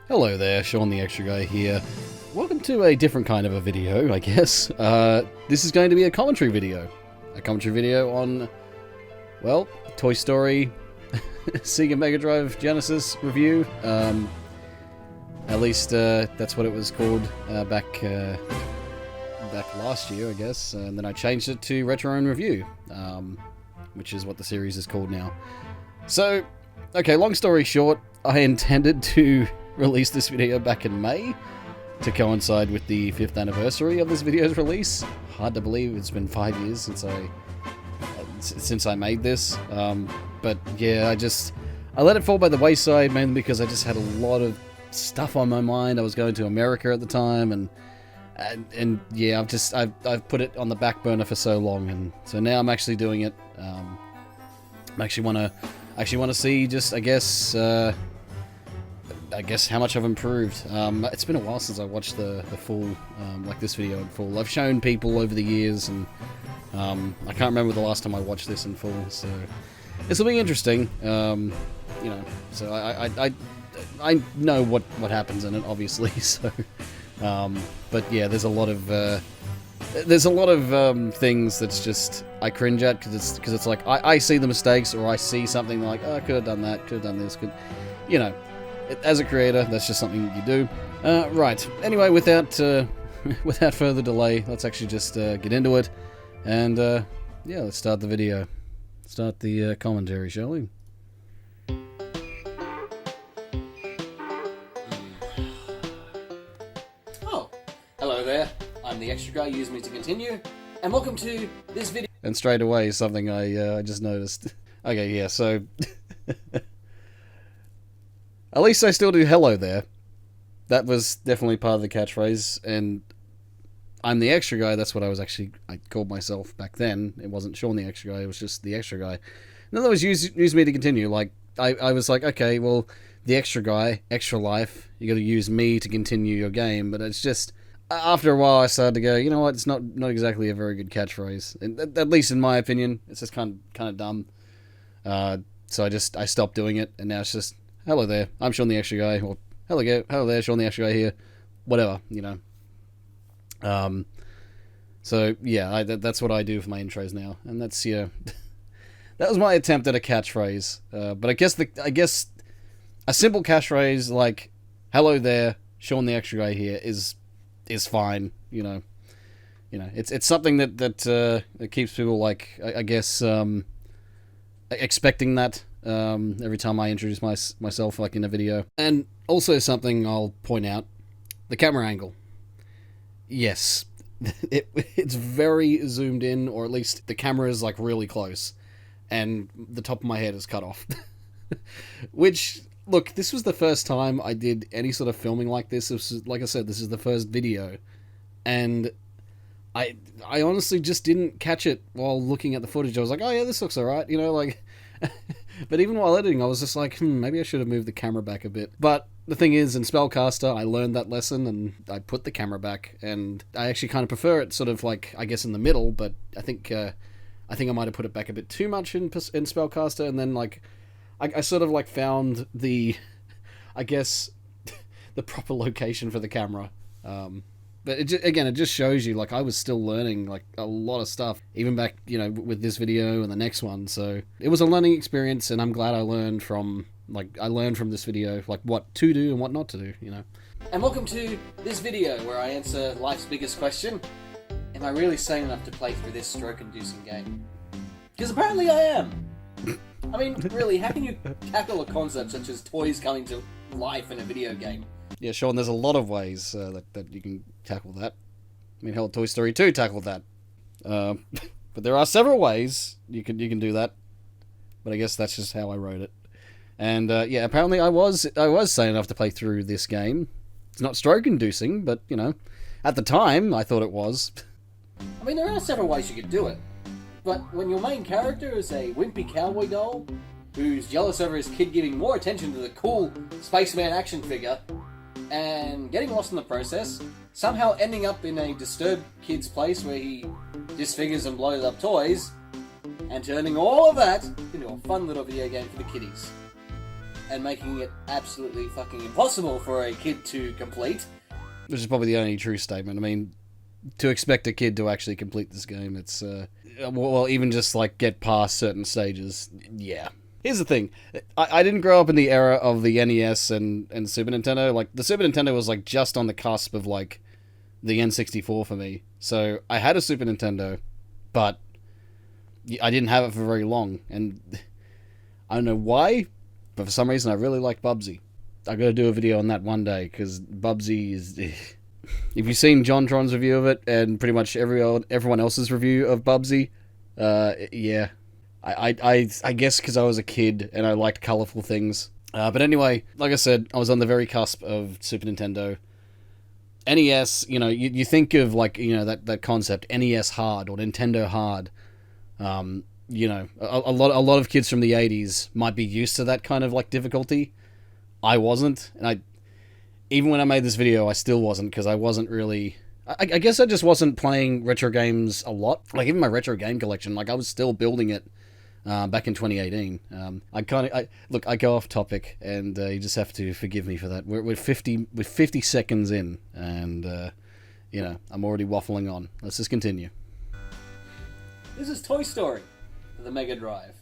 Hello there, Sean the Extra Guy here. Welcome to a different kind of a video, I guess. This is going to be a commentary video. A commentary video on, well, Toy Story Sega Mega Drive Genesis review. At least that's what it was called back last year, I guess. And then I changed it to Retro and Review, which is what the series is called now. So, okay, long story short, I intended to release this video back in May to coincide with the 5th anniversary of this video's release. Hard to believe it's been 5 years since I made this. But yeah, I let it fall by the wayside mainly because I just had a lot of stuff on my mind. I was going to America at the time, and yeah, I've put it on the back burner for so long, and so now I'm actually doing it. I actually want to see just I guess how much I've improved. It's been a while since I watched the full, like this video in full. I've shown people over the years, and I can't remember the last time I watched this in full, so this will be interesting. You know, so I know what happens in it, obviously. So, but yeah, there's a lot of things that's just I cringe at because it's like I see the mistakes, or I see something like, oh, I could have done that, could have done this, you know. As a creator, that's just something that you do. Right. Anyway, without further delay, let's actually just get into it, and yeah, let's start the video. Start the commentary, shall we? Oh, hello there. I'm the Extra Guy. Use me to continue, and welcome to this video. And straight away, something I just noticed. Okay, yeah. So. At least I still do hello there. That was definitely part of the catchphrase, and I'm the Extra Guy. That's what I called myself back then. It wasn't Sean the Extra Guy, it was just the Extra Guy. In other words, use me to continue. Like, I was like, okay, well, the Extra Guy, extra life, you gotta use me to continue your game, but it's just, after a while I started to go, you know what, it's not exactly a very good catchphrase. And at least in my opinion, it's just kind of dumb. So I stopped doing it, and now it's just, hello there, I'm Sean the Extra Guy, or hello there, Sean the Extra Guy here, whatever, you know. So yeah, that's what I do for my intros now, and that's, yeah, that was my attempt at a catchphrase. But I guess a simple catchphrase like hello there, Sean the Extra Guy here is fine, you know. It's something that keeps people, like, I guess, expecting that. Every time I introduce myself, like in a video. And also something I'll point out, the camera angle. Yes, it's very zoomed in, or at least the camera is like really close, and the top of my head is cut off. Which, look, this was the first time I did any sort of filming like this. This was, like I said, this is the first video, and I honestly just didn't catch it while looking at the footage. I was like, oh yeah, this looks alright, you know, like... But even while editing, I was just like, maybe I should have moved the camera back a bit. But the thing is, in Spellcaster, I learned that lesson, and I put the camera back, and I actually kind of prefer it sort of like, I guess, in the middle, but I think I might have put it back a bit too much in Spellcaster, and then, like, I sort of, like, found the, I guess, the proper location for the camera. But it just shows you, like, I was still learning, like, a lot of stuff, even back, you know, with this video and the next one. So it was a learning experience, and I'm glad I learned from this video, like, what to do and what not to do, you know. And welcome to this video where I answer life's biggest question: am I really sane enough to play through this stroke-inducing game? Because apparently I am. I mean, really, how can you tackle a concept such as toys coming to life in a video game? Yeah, Sean, there's a lot of ways that you can tackle that. I mean, hell, Toy Story 2 tackled that. But there are several ways you can do that. But I guess that's just how I wrote it. And yeah, apparently I was sane enough to play through this game. It's not stroke-inducing, but, you know, at the time, I thought it was. I mean, there are several ways you could do it. But when your main character is a wimpy cowboy doll who's jealous over his kid giving more attention to the cool spaceman action figure, and getting lost in the process, somehow ending up in a disturbed kid's place where he disfigures and blows up toys, and turning all of that into a fun little video game for the kiddies. and making it absolutely fucking impossible for a kid to complete. Which is probably the only true statement. I mean, to expect a kid to actually complete this game, it's, well, even just, like, get past certain stages, yeah. Here's the thing, I didn't grow up in the era of the NES and Super Nintendo. Like, the Super Nintendo was, like, just on the cusp of, like, the N64 for me. So, I had a Super Nintendo, but I didn't have it for very long, and I don't know why, but for some reason I really liked Bubsy. I gotta do a video on that one day, because Bubsy is... If you've seen JonTron's review of it, and pretty much everyone else's review of Bubsy, yeah. I guess because I was a kid, and I liked colourful things. But anyway, like I said, I was on the very cusp of Super Nintendo. NES, you know, you think of, like, you know, that concept, NES hard, or Nintendo hard. You know, a lot of kids from the 80s might be used to that kind of, like, difficulty. I wasn't, and even when I made this video, I still wasn't, because I wasn't really... I guess I just wasn't playing retro games a lot. Like, even my retro game collection, like, I was still building it back in 2018. Look, I go off topic, and you just have to forgive me for that. We're 50 seconds in, and, you know, I'm already waffling on. Let's just continue. This is Toy Story for the Mega Drive.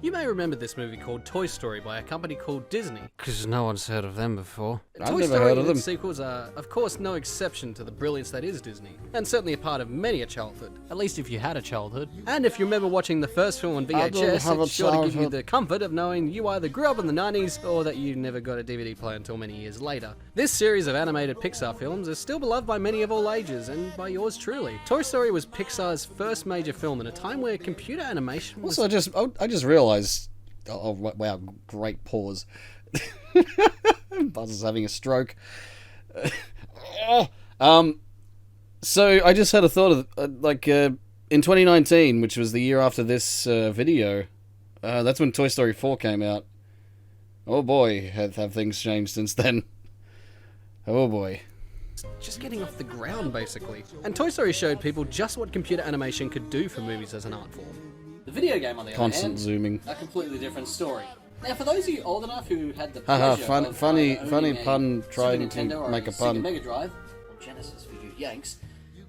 You may remember this movie called Toy Story by a company called Disney. Because no one's heard of them before. I've Toy never Story heard of and them. its sequels are, of course, no exception to the brilliance that is Disney, and certainly a part of many a childhood. At least if you had a childhood. And if you remember watching the first film on I don't VHS, have a it's sure to give you childhood. the comfort of knowing you either grew up in the 90s or that you never got a DVD player until many years later. This series of animated Pixar films is still beloved by many of all ages, and by yours truly. Toy Story was Pixar's first major film in a time where computer animation was... Also, I just realized... Oh, wow, great pause. Buzz is having a stroke. So I just had a thought of, in 2019, which was the year after this video, that's when Toy Story 4 came out. Oh boy, have things changed since then. Oh boy. just getting off the ground, basically. And Toy Story showed people just what computer animation could do for movies as an art form. The video game, on the other Constant hand, zooming. a completely different story. Now, for those of you old enough who had the Haha, pleasure of funny owning a pun Super trying to Nintendo or make a Sega pun. Mega Drive, or Genesis for you Yanks,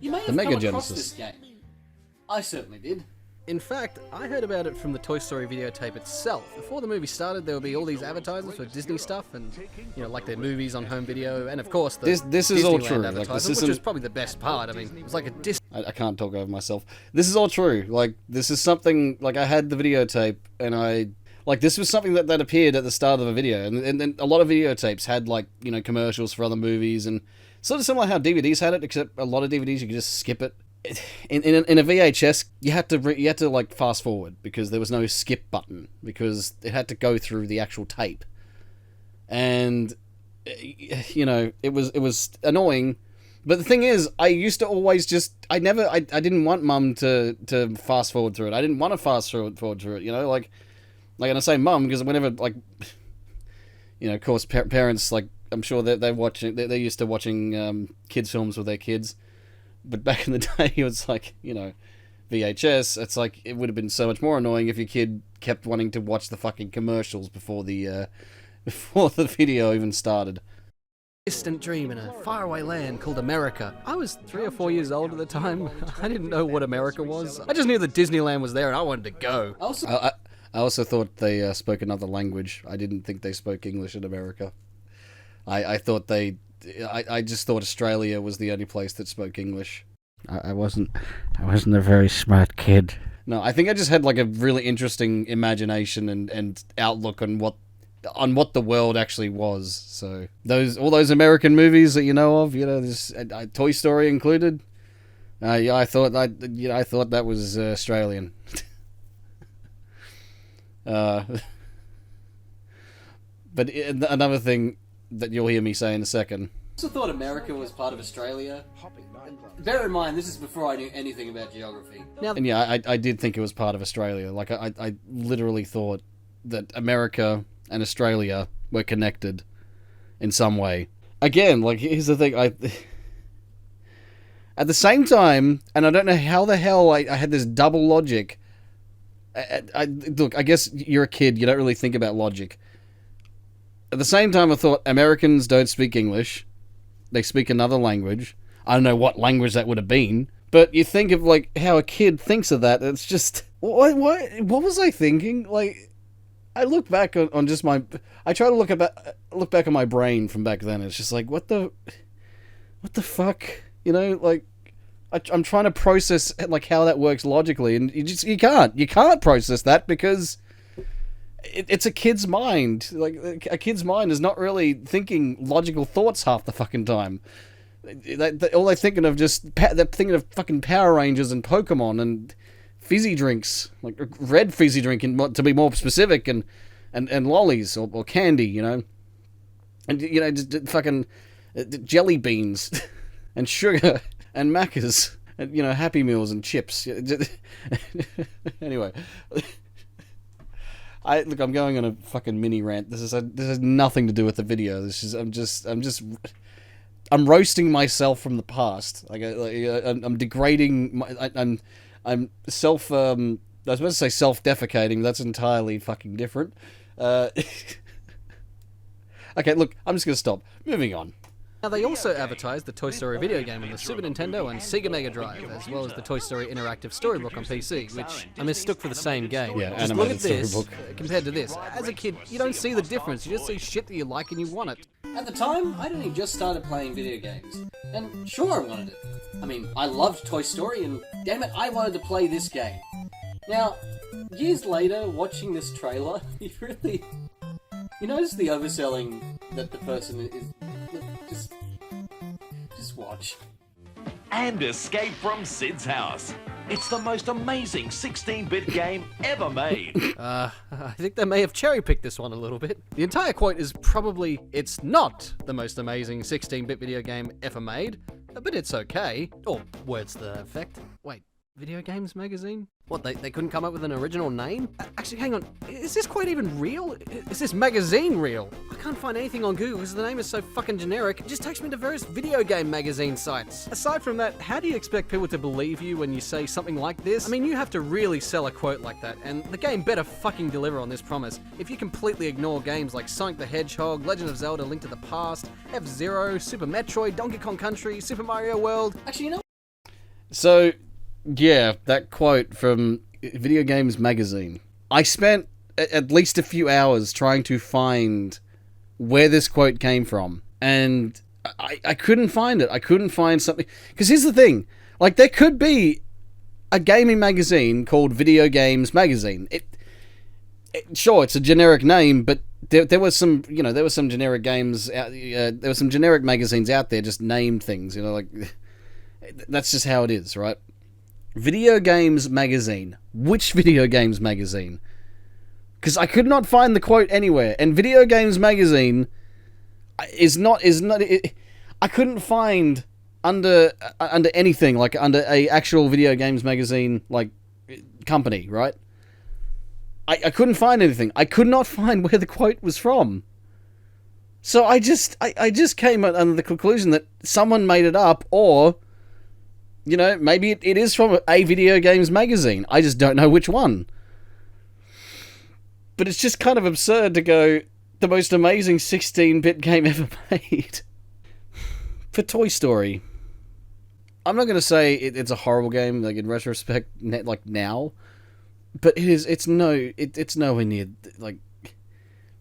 you may have Mega come across Genesis. this game. I certainly did. In fact, I heard about it from the Toy Story videotape itself. Before the movie started, there would be all these advertisements for Disney stuff, and like their movies on home video, and of course the This is all Disneyland true. Like, advertisement, this which isn't- was probably the best part. I mean, it was like a I can't talk over myself. This is all true. Like, this is something, like, I had the videotape, and this was something that appeared at the start of a video, and then a lot of videotapes had, like, commercials for other movies, and sort of similar how DVDs had it, except a lot of DVDs you could just skip it. In a VHS, you had to like fast forward because there was no skip button because it had to go through the actual tape, and it was annoying. But the thing is, I used to always I didn't want Mum to fast forward through it. I didn't want to fast forward through it. And I say Mum because whenever of course parents, like, I'm sure that they're used to watching kids films with their kids. But back in the day, it was like, VHS, it's like, it would have been so much more annoying if your kid kept wanting to watch the fucking commercials before the video even started. distant dream in a faraway land called America. I was 3 or 4 years old at the time. I didn't know what America was. I just knew that Disneyland was there and I wanted to go. Also, I also thought they spoke another language. I didn't think they spoke English in America. I just thought Australia was the only place that spoke English. I wasn't a very smart kid. No, I think I just had like a really interesting imagination and outlook on what the world actually was. So all those American movies that you know of, this Toy Story included. I thought that was Australian. But another thing that you'll hear me say in a second. I also thought America was part of Australia. Bear in mind, this is before I knew anything about geography. And yeah, I did think it was part of Australia. Like, I literally thought that America and Australia were connected in some way. Again, like, here's the thing, at the same time, and I don't know how the hell I had this double logic. Look, I guess you're a kid, you don't really think about logic. At the same time, I thought Americans don't speak English. They speak another language. I don't know what language that would have been. But you think of, like, how a kid thinks of that. It's just... What was I thinking? Like, I look back on just my... I try to look back on my brain from back then. It's just like, what the fuck? You know, like... I'm trying to process, like, how that works logically. And you can't. You can't process that because... It's a kid's mind. Like, a kid's mind is not really thinking logical thoughts half the fucking time. All they're thinking of they're thinking of fucking Power Rangers and Pokemon and fizzy drinks, like red fizzy drink, to be more specific, and lollies or candy, you know, and you know, just fucking jelly beans and sugar and Maccas and, you know, Happy Meals and chips. Anyway. I'm going on a fucking mini rant. This has nothing to do with the video. I'm roasting myself from the past. I'm degrading. I'm self. I was supposed to say self-defecating. That's entirely fucking different. Okay, look, I'm just gonna stop. Moving on. Now, they also advertised the Toy Story video game on the Super Nintendo and Sega Mega Drive, as well as the Toy Story interactive storybook on PC, which I mistook for the same game. Yeah, just look at animated this storybook. compared to this. As a kid, you don't see the difference. You just see shit that you like and you want it. At the time, I'd only just started playing video games, and sure, I wanted it. I mean, I loved Toy Story, and damn it, I wanted to play this game. Now, years later, watching this trailer, you notice the overselling that the person is... Just watch. And Escape from Sid's House. It's the most amazing 16-bit game ever made. I think they may have cherry-picked this one a little bit. The entire quote is probably, it's not the most amazing 16-bit video game ever made, but it's okay. Or words to that effect. Wait, Video Games Magazine? What, they couldn't come up with an original name? Actually, hang on, is this quote even real? Is this magazine real? I can't find anything on Google because the name is so fucking generic. It just takes me to various video game magazine sites. Aside from that, how do you expect people to believe you when you say something like this? I mean, you have to really sell a quote like that, and the game better fucking deliver on this promise. If you completely ignore games like Sonic the Hedgehog, Legend of Zelda, Link to the Past, F-Zero, Super Metroid, Donkey Kong Country, Super Mario World... Actually, you know... So... yeah, that quote from Video Games Magazine. I spent at least a few hours trying to find where this quote came from. And I couldn't find it. I couldn't find something... because here's the thing. Like, there could be a gaming magazine called Video Games Magazine. Sure, it's a generic name, but there was some... you know, there were some generic games... there were some generic magazines out there just named things, you know, like... that's just how it is, right? Video Games Magazine. Which Video Games Magazine? Because I could not find the quote anywhere. And Video Games Magazine is not. I couldn't find under anything, like under a actual Video Games Magazine like company, right? I couldn't find anything. I could not find where the quote was from. So I just came under the conclusion that someone made it up, or... you know, maybe it is from a Video Games Magazine. I just don't know which one. But it's just kind of absurd to go, the most amazing 16-bit game ever made. For Toy Story. I'm not going to say it's a horrible game, like in retrospect, like now. But it's nowhere near, like...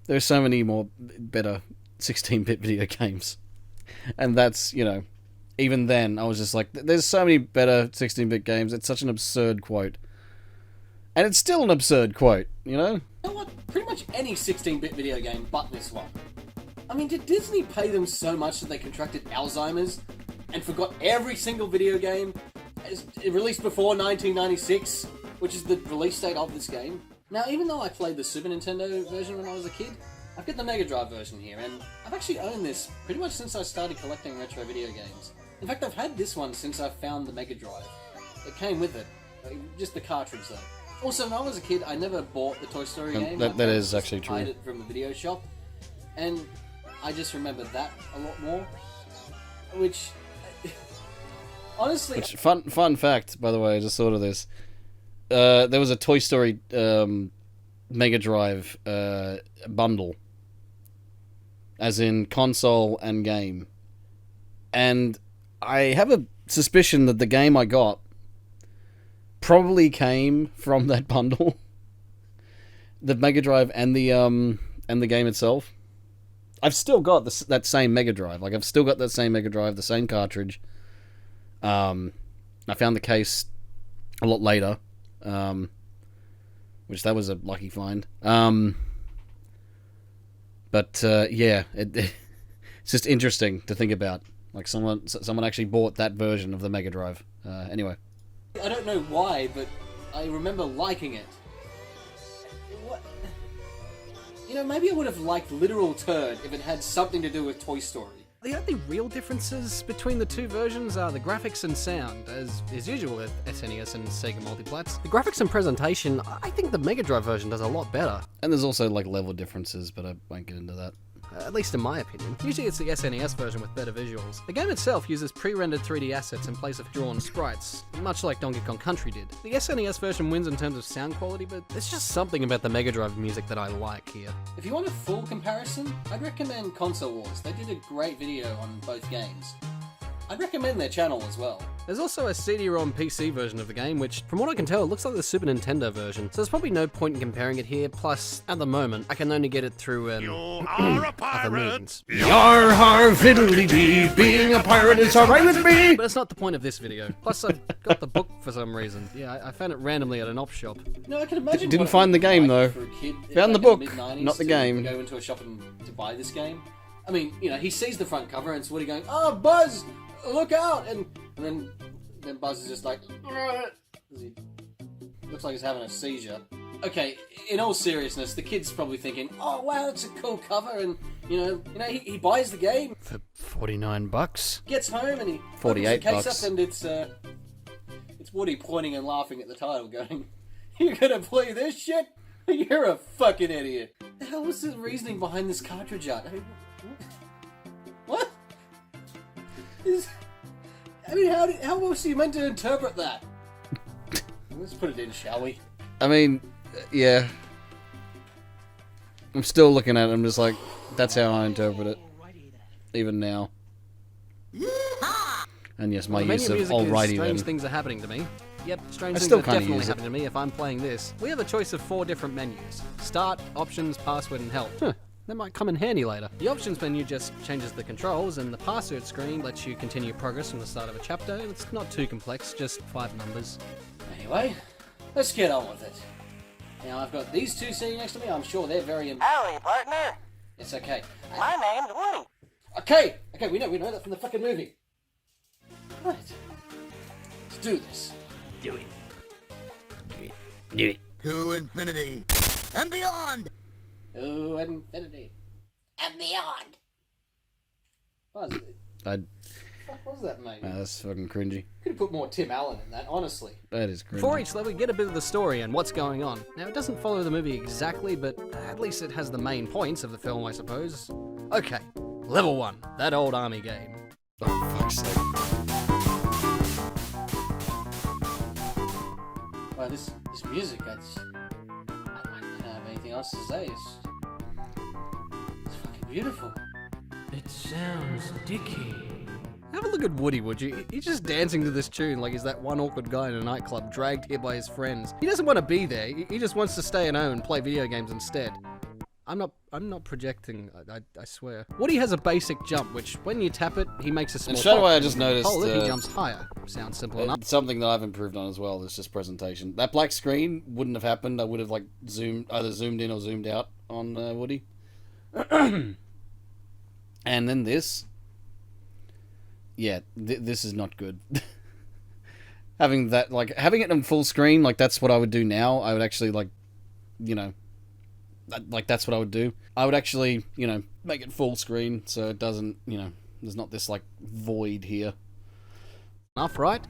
there are so many more better 16-bit video games. And that's, you know... even then, I was just like, there's so many better 16-bit games. It's such an absurd quote. And it's still an absurd quote, you know? You know what? Pretty much any 16-bit video game but this one. I mean, did Disney pay them so much that they contracted Alzheimer's and forgot every single video game released before 1996, which is the release date of this game? Now, even though I played the Super Nintendo version when I was a kid, I've got the Mega Drive version here, and I've actually owned this pretty much since I started collecting retro video games. In fact, I've had this one since I found the Mega Drive. It came with it. Just the cartridge, though. Also, when I was a kid, I never bought the Toy Story game. That is actually true. I bought it from a video shop, and I just remember that a lot more. Which, honestly... fun fact, by the way, I just thought of this. There was a Toy Story Mega Drive bundle. as in console and game. And I have a suspicion that the game I got probably came from that bundle. The Mega Drive and the game itself. I've still got that same Mega Drive. Like, I've still got that same Mega Drive, the same cartridge. I found the case a lot later, which that was a lucky find. But yeah, it's just interesting to think about. Like, someone actually bought that version of the Mega Drive. Anyway. I don't know why, but I remember liking it. What? You know, maybe I would have liked Literal Turd if it had something to do with Toy Story. The only real differences between the two versions are the graphics and sound, as is usual with SNES and Sega Multiplats. The graphics and presentation, I think the Mega Drive version does a lot better. And there's also, like, level differences, but I won't get into that. At least in my opinion. Usually it's the SNES version with better visuals. The game itself uses pre-rendered 3D assets in place of drawn sprites, much like Donkey Kong Country did. The SNES version wins in terms of sound quality, but there's just something about the Mega Drive music that I like here. If you want a full comparison, I'd recommend Console Wars. They did a great video on both games. I'd recommend their channel as well. There's also a CD-ROM PC version of the game, which, from what I can tell, looks like the Super Nintendo version, so there's probably no point in comparing it here, plus, at the moment, I can only get it through, other means. Yar har fiddly dee, being a pirate is alright with me! But it's not the point of this video. Plus, I've got the book for some reason. Yeah, I found it randomly at an op shop. No, I can imagine. Didn't what it find the would be game, like though. for a kid Found the back in book, mid-90s not the to game. Go into a shop and to buy this game. I mean, you know, he sees the front cover and it's Woody going, "Oh, Buzz, look out!" And then Buzz is just like, he looks like he's having a seizure. Okay, in all seriousness, the kid's probably thinking, "Oh wow, that's a cool cover," and you know, he buys the game, For $49? gets home, and he opens 48 the case bucks. up, and it's Woody pointing and laughing at the title, going, "You're gonna play this shit? You're a fucking idiot." The hell was the reasoning behind this cartridge art? I mean, what? How else are you meant to interpret that? Let's put it in, shall we? I mean, yeah. I'm still looking at it, I'm just like, that's how I interpret it. Even now. And yes, my The use menu of music is alrighty strange then. things are happening to me. Yep, strange I things still are kinda definitely use it. happening to me if I'm playing this. We have a choice of 4 different menus. Start, options, password, and help. That might come in handy later. The options menu just changes the controls, and the password screen lets you continue progress from the start of a chapter. It's not too complex, just 5 numbers. Anyway, let's get on with it. Now, I've got these two sitting next to me. I'm sure they're very... Howdy, partner. It's okay. My name's Woody. Okay, we know that from the fucking movie. Right. Let's do this. Do it. Do it. To infinity and beyond. Oh, infinity. And beyond. What was what was that, mate? That's fucking cringy. Could have put more Tim Allen in that, honestly. That is cringy. For each level, you get a bit of the story and what's going on. Now, it doesn't follow the movie exactly, but at least it has the main points of the film, I suppose. Okay, level 1, that old army game. Oh, fuck's sake. Wow, this music, I don't have anything else to say. It's fucking beautiful. It sounds dicky. Have a look at Woody, would you? He's just dancing to this tune like he's that one awkward guy in a nightclub dragged here by his friends. He doesn't want to be there. He just wants to stay at home and play video games instead. I'm not projecting, I swear. Woody has a basic jump, which when you tap it, he makes a small And straight away pop. I just noticed, Hold it, he jumps higher. Sounds simple enough. Something that I've improved on as well is just presentation. That black screen wouldn't have happened. I would have like either zoomed in or zoomed out on Woody. And then this. Yeah, this is not good. Having it on full screen, like that's what I would do now. I would actually that's what I would do. I would actually, make it full screen so it doesn't, there's not this like void here. Enough, right?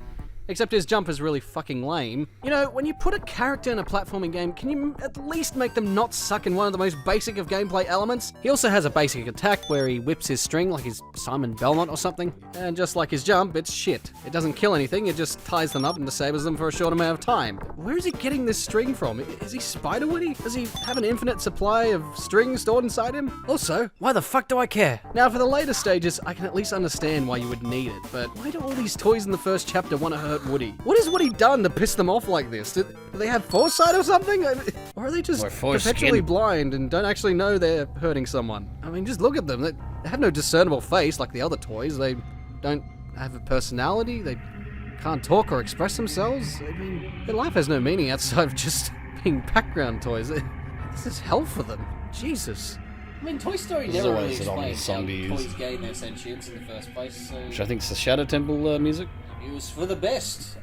Except his jump is really fucking lame. You know, when you put a character in a platforming game, can you at least make them not suck in one of the most basic of gameplay elements? He also has a basic attack where he whips his string like he's Simon Belmont or something. And just like his jump, it's shit. It doesn't kill anything, it just ties them up and disables them for a short amount of time. Where is he getting this string from? Is he Spider-Woody? Does he have an infinite supply of string stored inside him? Also, why the fuck do I care? Now for the later stages, I can at least understand why you would need it, but why do all these toys in the first chapter want to hurt Woody? What has Woody done to piss them off like this? Do they have foresight or something? Or are they just perpetually blind and don't actually know they're hurting someone? I mean, just look at them. They have no discernible face like the other toys. They don't have a personality. They can't talk or express themselves. I mean, their life has no meaning outside of just being background toys. This is hell for them. Jesus. I mean, Toy Story This is never always really an obvious explained song to how use. toys gain their sentience in the first place, so Which I think is the Shadow Temple music, it was for the best.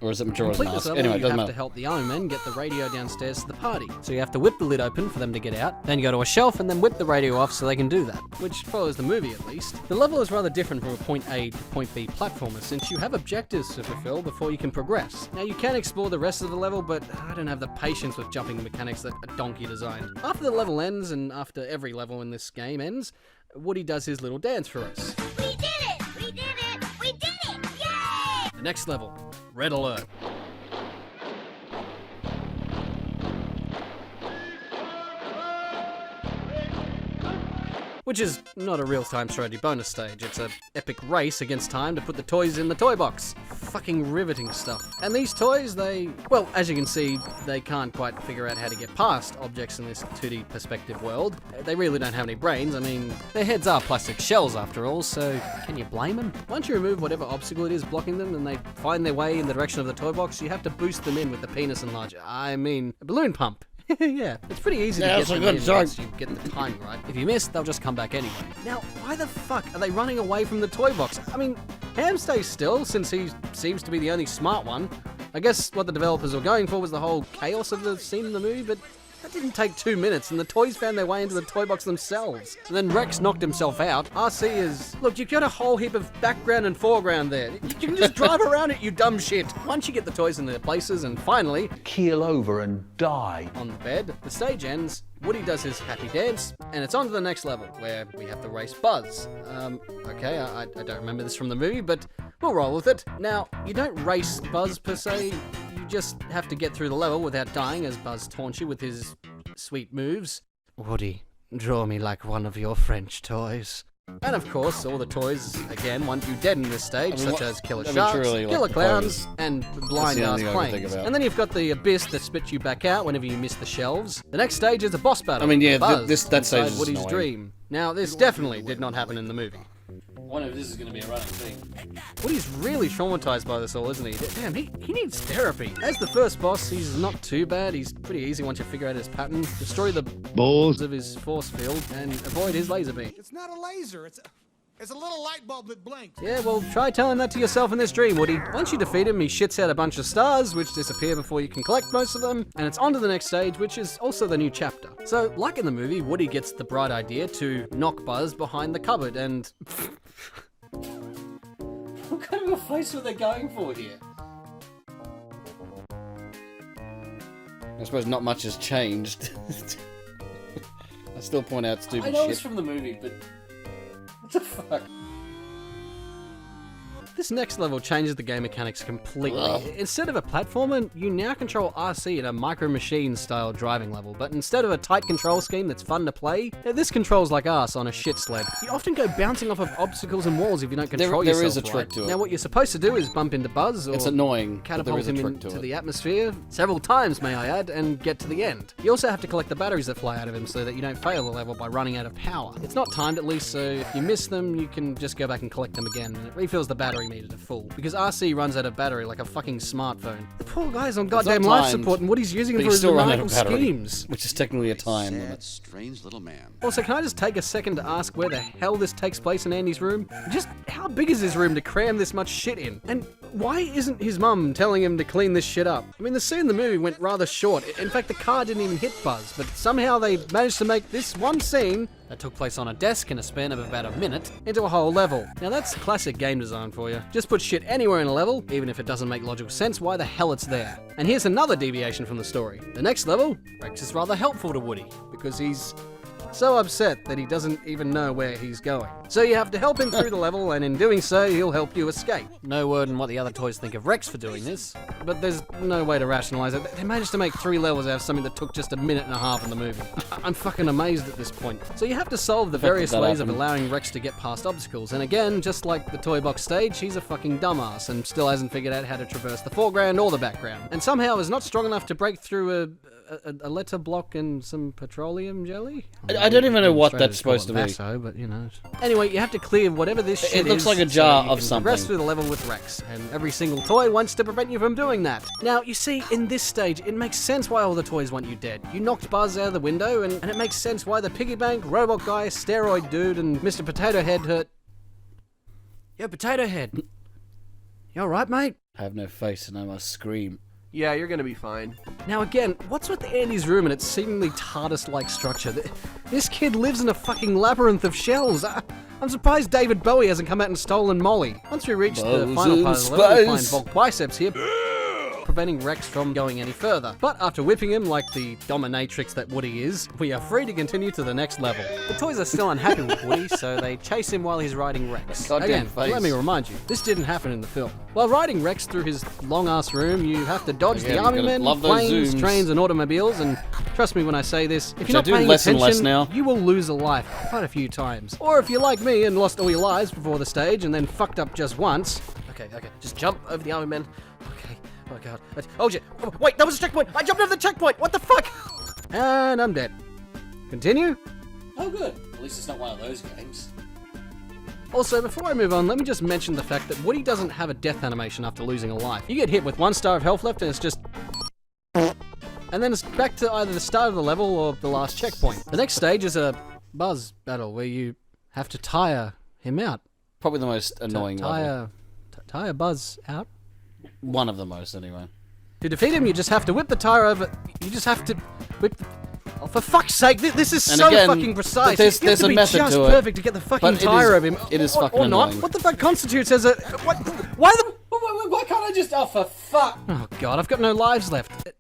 or is it Majora's Complete this Mask? level, Anyway, it you doesn't have to matter. help the Army Men get the radio downstairs to the party. So you have to whip the lid open for them to get out, then you go to a shelf and then whip the radio off so they can do that, which follows the movie at least. The level is rather different from a point A to point B platformer since you have objectives to fulfill before you can progress. Now you can explore the rest of the level, but I don't have the patience with jumping mechanics that a donkey designed. After the level ends, and after every level in this game ends, Woody does his little dance for us. We did it! We did it! We did it! Yay! The next level, Red Alert. Which is not a real-time strategy bonus stage, it's an epic race against time to put the toys in the toy box. Fucking riveting stuff. And these toys, well, as you can see, they can't quite figure out how to get past objects in this 2D perspective world. They really don't have any brains. I mean, their heads are plastic shells after all, so can you blame them? Once you remove whatever obstacle it is blocking them and they find their way in the direction of the toy box, you have to boost them in with the penis enlarger. I mean, a balloon pump. Yeah, it's pretty easy to get them in once you get the timing right. If you miss, they'll just come back anyway. Now, why the fuck are they running away from the toy box? I mean, Ham stays still since he seems to be the only smart one. I guess what the developers were going for was the whole chaos of the scene in the movie, but that didn't take 2 minutes, and the toys found their way into the toy box themselves. And then Rex knocked himself out. RC is... Look, you've got a whole heap of background and foreground there. You can just drive around it, you dumb shit. Once you get the toys in their places, and finally... Keel over and die. On the bed, the stage ends, Woody does his happy dance, and it's on to the next level, where we have to race Buzz. Okay, I don't remember this from the movie, but we'll roll with it. Now, you don't race Buzz per se, you just have to get through the level without dying as Buzz taunts you with his sweet moves. Woody, draw me like one of your French toys. And of course, all the toys, again, want you dead in this stage, such as Killer Sharks, truly, like, Killer the Clowns, pose. and That's Blind the Ass only thing I can think Planes. about. And then you've got the Abyss that spits you back out whenever you miss the shelves. The next stage is a boss battle. I mean, yeah, Buzz that stage inside is Woody's annoying. dream. Now, this definitely did not happen in the movie. I wonder if this is going to be a running thing. Woody's really traumatized by this all, isn't he? Damn, he needs therapy. As the first boss, he's not too bad. He's pretty easy once you figure out his pattern. Destroy the balls of his force field and avoid his laser beam. It's not a laser, it's a little light bulb that blinks. Yeah, well, try telling that to yourself in this dream, Woody. Once you defeat him, he shits out a bunch of stars, which disappear before you can collect most of them, and it's on to the next stage, which is also the new chapter. So, like in the movie, Woody gets the bright idea to knock Buzz behind the cupboard, and... What kind of a face were they going for here? I suppose not much has changed. I still point out stupid I know shit. it's from the movie, but what the fuck? This next level changes the game mechanics completely. Ugh. Instead of a platformer, you now control RC in a Micro Machines style driving level, but instead of a tight control scheme that's fun to play, this controls like arse on a shit sled. You often go bouncing off of obstacles and walls if you don't control There yourself is a trick right. to it. Now what you're supposed to do is bump into Buzz or It's annoying, but there catapult is a him trick into to it. the atmosphere several times, may I add, and get to the end. You also have to collect the batteries that fly out of him so that you don't fail the level by running out of power. It's not timed at least, so if you miss them, you can just go back and collect them again, and it refills the battery meter to full. Because RC runs out of battery like a fucking smartphone. The poor guy's on goddamn not life timed, support, and Woody's using but him you for his still run out maniacal of battery, schemes. which is technically a time limit. Strange little man. Also, can I just take a second to ask where the hell this takes place in Andy's room? Just how big is his room to cram this much shit in? And why isn't his mum telling him to clean this shit up? I mean, the scene in the movie went rather short. In fact, the car didn't even hit Buzz, but somehow they managed to make this one scene that took place on a desk in a span of about a minute into a whole level. Now that's classic game design for you. Just put shit anywhere in a level, even if it doesn't make logical sense why the hell it's there. And here's another deviation from the story. The next level, Rex is rather helpful to Woody, because he's so upset that he doesn't even know where he's going. So you have to help him through the level, and in doing so, he'll help you escape. No word on what the other toys think of Rex for doing this, but there's no way to rationalize it. They managed to make 3 levels out of something that took just a minute and a half in the movie. I'm fucking amazed at this point. So you have to solve the various ways of allowing Rex to get past obstacles, and again, just like the toy box stage, he's a fucking dumbass and still hasn't figured out how to traverse the foreground or the background, and somehow is not strong enough to break through a letter block and some petroleum jelly? I don't even know what that's supposed to be. Basso, but you know. Anyway, you have to clear whatever this shit is. It looks like a jar so you of can something. Progress through the level with Rex, and every single toy wants to prevent you from doing that. Now, you see, in this stage, it makes sense why all the toys want you dead. You knocked Buzz out of the window, and it makes sense why the piggy bank, robot guy, steroid dude, and Mr. Potato Head hurt. Yo, Potato Head. You alright, mate? I have no face and I must scream. Yeah, you're gonna be fine. Now again, what's with Andy's room and its seemingly TARDIS-like structure? This kid lives in a fucking labyrinth of shells. I'm surprised David Bowie hasn't come out and stolen Molly. Once we reach the final part of the level, we find Bulk Biceps here, preventing Rex from going any further. But after whipping him like the dominatrix that Woody is, we are free to continue to the next level. The toys are still unhappy with Woody, so they chase him while he's riding Rex. Again, let me remind you, this didn't happen in the film. While riding Rex through his long-ass room, you have to dodge the army men, planes, trains, and automobiles, and trust me when I say this, if you're not paying attention, you will lose a life quite a few times. Or if you're like me and lost all your lives before the stage and then fucked up just once. Okay, just jump over the army men. Okay. Oh god. Oh shit. Oh, wait, that was a checkpoint! I jumped over the checkpoint! What the fuck? And I'm dead. Continue? Oh good. At least it's not one of those games. Also, before I move on, let me just mention the fact that Woody doesn't have a death animation after losing a life. You get hit with 1 star of health left and it's just... and then it's back to either the start of the level or the last checkpoint. The next stage is a Buzz battle where you have to tire him out. Probably the most annoying level. Tire Buzz out? One of the most, anyway. To defeat him, you just have to whip the tire over... You just have to whip the... Oh, for fuck's sake, this is so fucking precise. There's you have to a be method just to it. perfect to get the fucking tire over him. It is fucking or not. annoying. What the fuck constitutes as a... What? Why the... Why can't I just... Oh, for fuck! Oh, God, I've got no lives left.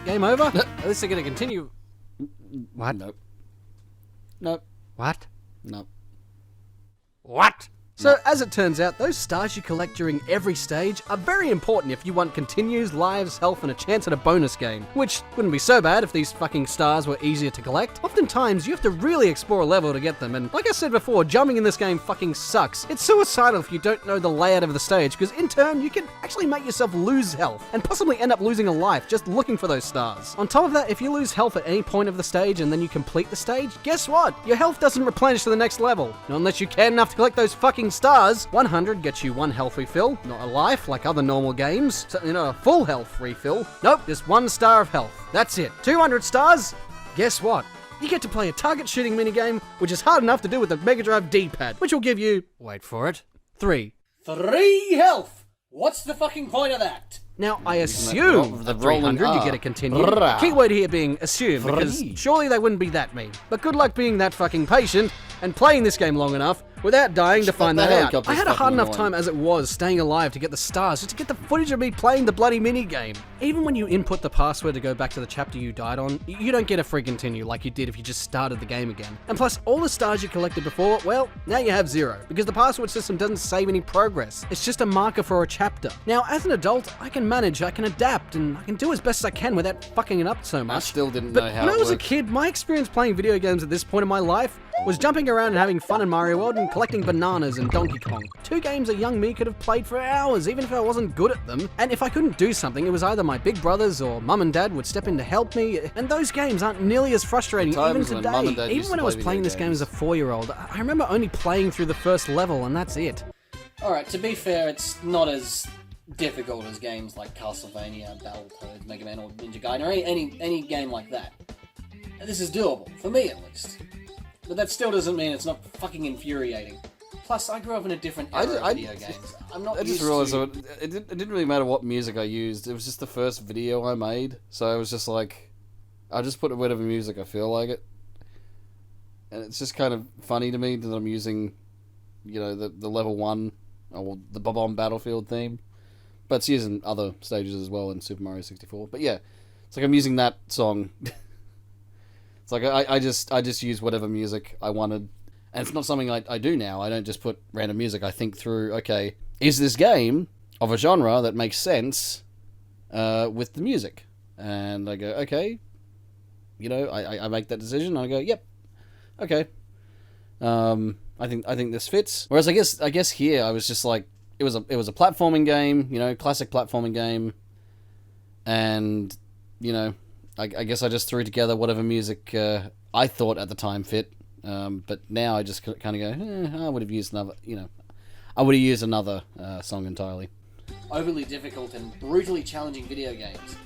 Game over? At least they're going to continue... What? Nope. Nope. What? Nope. What? So, as it turns out, those stars you collect during every stage are very important if you want continues, lives, health, and a chance at a bonus game. Which wouldn't be so bad if these fucking stars were easier to collect. Oftentimes, you have to really explore a level to get them, and like I said before, jumping in this game fucking sucks. It's suicidal if you don't know the layout of the stage, because in turn, you can actually make yourself lose health, and possibly end up losing a life just looking for those stars. On top of that, if you lose health at any point of the stage and then you complete the stage, guess what? Your health doesn't replenish to the next level. Not unless you care enough to collect those fucking stars. 100 gets you 1 health refill, not a life like other normal games. Certainly not a full health refill. Nope, just 1 star of health. That's it. 200 stars? Guess what? You get to play a target shooting minigame, which is hard enough to do with the Mega Drive D-pad, which will give you, wait for it, 3. 3 health! What's the fucking point of that? Now, I assume the 300 you get to continue. Keyword here being assume, because surely they wouldn't be that mean. But good luck being that fucking patient and playing this game long enough without dying to find that out. I had a hard enough time as it was staying alive to get the stars, just to get the footage of me playing the bloody minigame. Even when you input the password to go back to the chapter you died on, you don't get a free continue like you did if you just started the game again. And plus, all the stars you collected before, well, now you have 0, because the password system doesn't save any progress. It's just a marker for a chapter. Now, as an adult, I can manage, I can adapt, and I can do as best as I can without fucking it up so much. I still didn't know how it when I was a worked. kid, my experience playing video games at this point in my life was jumping around and having fun in Mario World and collecting bananas and Donkey Kong. 2 games a young me could have played for hours, even if I wasn't good at them. And if I couldn't do something, it was either my big brothers or mum and dad would step in to help me. And those games aren't nearly as frustrating even when Mum and Dad today. used Even to when I play was video playing this game games. as a 4-year-old, I remember only playing through the first level and that's it. Alright, to be fair, it's not as difficult as games like Castlevania, Battletoads, Mega Man, or Ninja Gaiden, or any game like that. And this is doable, for me at least. But that still doesn't mean it's not fucking infuriating. Plus, I grew up in a different era of video games. I'm not I just used realized to... it didn't really matter what music I used. It was just the first video I made, so I was just like, I'll just put whatever music I feel like it. and it's just kind of funny to me that I'm using, you know, the level 1 or the Bob-omb Battlefield theme, but it's using other stages as well in Super Mario 64. But yeah, it's like I'm using that song. It's like I just use whatever music I wanted, and it's not something I do now. I don't just put random music. I think through, okay, is this game of a genre that makes sense with the music? And I go, okay, you know, I make that decision. And I go, yep, okay. I think this fits. Whereas I guess here I was just like, it was a platforming game, you know, classic platforming game, and you know, I guess I just threw together whatever music I thought at the time fit. But now I just kind of go, I would have used another, you know, I would have used another song entirely. Overly difficult and brutally challenging video games.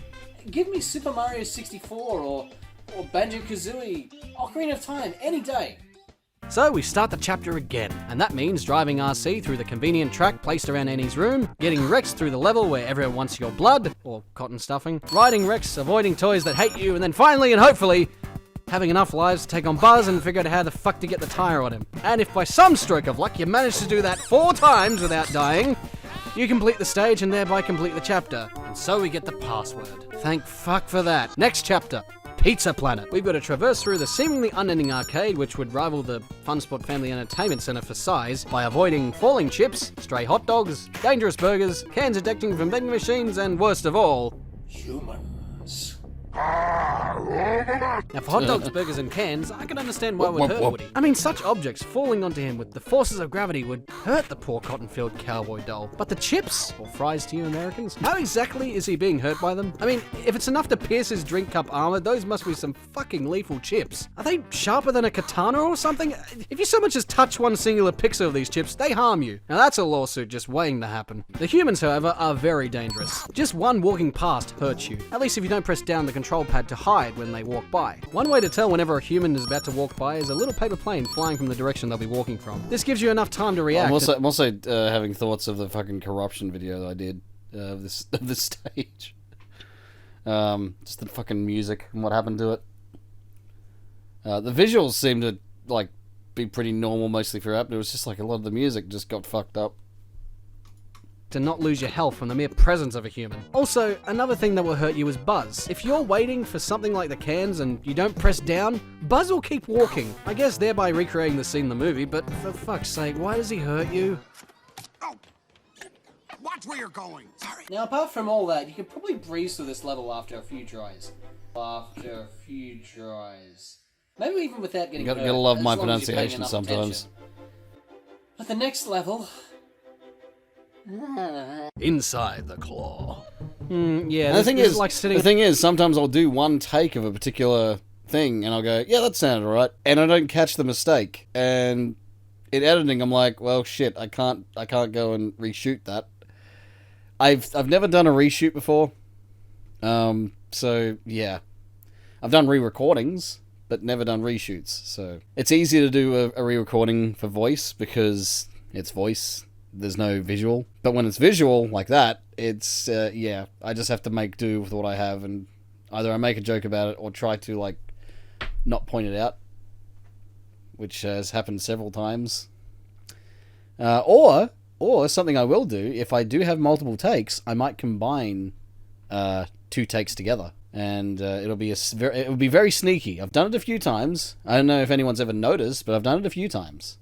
Give me Super Mario 64 or Banjo-Kazooie, Ocarina of Time, any day. So we start the chapter again, and that means driving RC through the convenient track placed around Annie's room, getting Rex through the level where everyone wants your blood, or cotton stuffing, riding Rex, avoiding toys that hate you, and then finally and hopefully having enough lives to take on Buzz and figure out how the fuck to get the tire on him. And if by some stroke of luck you manage to do that 4 times without dying, you complete the stage and thereby complete the chapter. And so we get the password. Thank fuck for that. Next chapter. Pizza Planet. We've got to traverse through the seemingly unending arcade, which would rival the Funspot Family Entertainment Center for size, by avoiding falling chips, stray hot dogs, dangerous burgers, cans ejecting from vending machines, and worst of all, Humans. Now, for hot dogs, burgers, and cans, I can understand why it would hurt Woody. I mean, such objects falling onto him with the forces of gravity would hurt the poor cotton-field cowboy doll. But the chips, or fries to you Americans, how exactly is he being hurt by them? I mean, if it's enough to pierce his drink cup armor, those must be some fucking lethal chips. Are they sharper than a katana or something? If you so much as touch one singular pixel of these chips, they harm you. Now, that's a lawsuit just waiting to happen. The humans, however, are very dangerous. Just one walking past hurts you. At least if you don't press down the control pad to hide when they walk by. One way to tell whenever a human is about to walk by is a little paper plane flying from the direction they'll be walking from. This gives you enough time to react. I'm also having thoughts of the fucking corruption video that I did of this stage. Just the fucking music and what happened to it. The visuals seem to like be pretty normal mostly throughout, but it was just like a lot of the music just got fucked up. To not lose your health from the mere presence of a human. Also, another thing that will hurt you is Buzz. If you're waiting for something like the cans and you don't press down, Buzz will keep walking. I guess thereby recreating the scene in the movie, but for fuck's sake, why does he hurt you? Oh, watch where you're going. Sorry. Now, apart from all that, you could probably breeze through this level after a few tries. Maybe even without getting hurt. Gotta love as my long as you're paying pronunciation enough sometimes. attention. But the next level... Inside the claw. Yeah, And the thing is, like sitting... the thing is, sometimes I'll do one take of a particular thing, and I'll go, yeah, that sounded alright, and I don't catch the mistake. And in editing, I'm like, well, shit, I can't go and reshoot that. I've never done a reshoot before, so yeah, I've done re-recordings, but never done reshoots. So it's easy to do a re-recording for voice because it's voice. There's no visual. But when it's visual like that, it's, yeah, I just have to make do with what I have, and either I make a joke about it or try to, like, not point it out, which has happened several times. Or something I will do, if I do have multiple takes, I might combine 2 takes together, and it'll be very sneaky. I've done it a few times. I don't know if anyone's ever noticed, but I've done it a few times.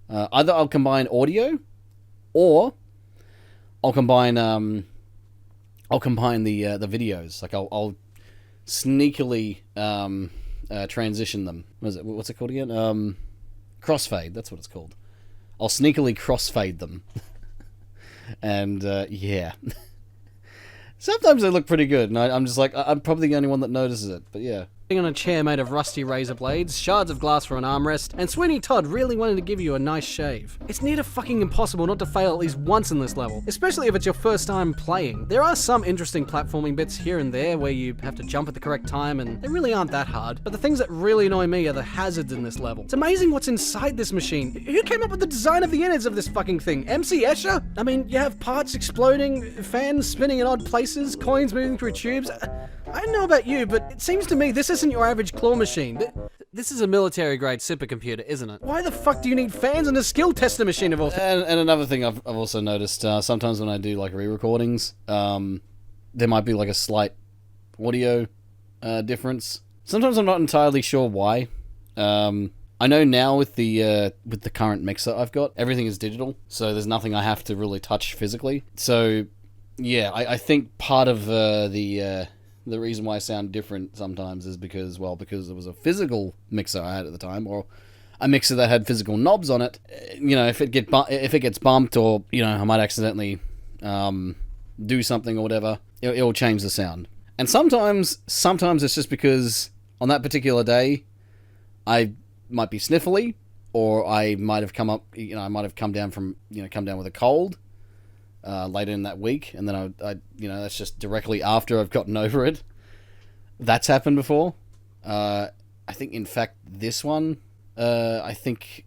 Either I'll combine audio, or I'll combine the videos. Like I'll sneakily transition them. What's it called again? Crossfade. That's what it's called. I'll sneakily crossfade them. And yeah. Sometimes they look pretty good, and I'm just like, I'm probably the only one that notices it. But yeah. On a chair made of rusty razor blades, shards of glass for an armrest, and Sweeney Todd really wanted to give you a nice shave. It's near to fucking impossible not to fail at least once in this level, especially if it's your first time playing. There are some interesting platforming bits here and there where you have to jump at the correct time, and they really aren't that hard, but the things that really annoy me are the hazards in this level. It's amazing what's inside this machine. Who came up with the design of the innards of this fucking thing? MC Escher? I mean, you have parts exploding, fans spinning in odd places, coins moving through tubes. I don't know about you, but it seems to me this isn't your average claw machine. This is a military-grade supercomputer, isn't it? Why the fuck do you need fans and a skill tester machine of all? And another thing I've also noticed, sometimes when I do like re-recordings, there might be like a slight audio difference. Sometimes I'm not entirely sure why. I know now with the current mixer I've got, everything is digital, so there's nothing I have to really touch physically. So yeah, I think part of the reason why I sound different sometimes is because it was a physical mixer I had at the time, or a mixer that had physical knobs on it. You know, if it gets bumped, or you know, I might accidentally do something or whatever, it'll change the sound. And sometimes it's just because on that particular day, I might be sniffly, or I might have come down with a cold later in that week, and then I that's just directly after I've gotten over it. That's happened before. I think, in fact, this one, I think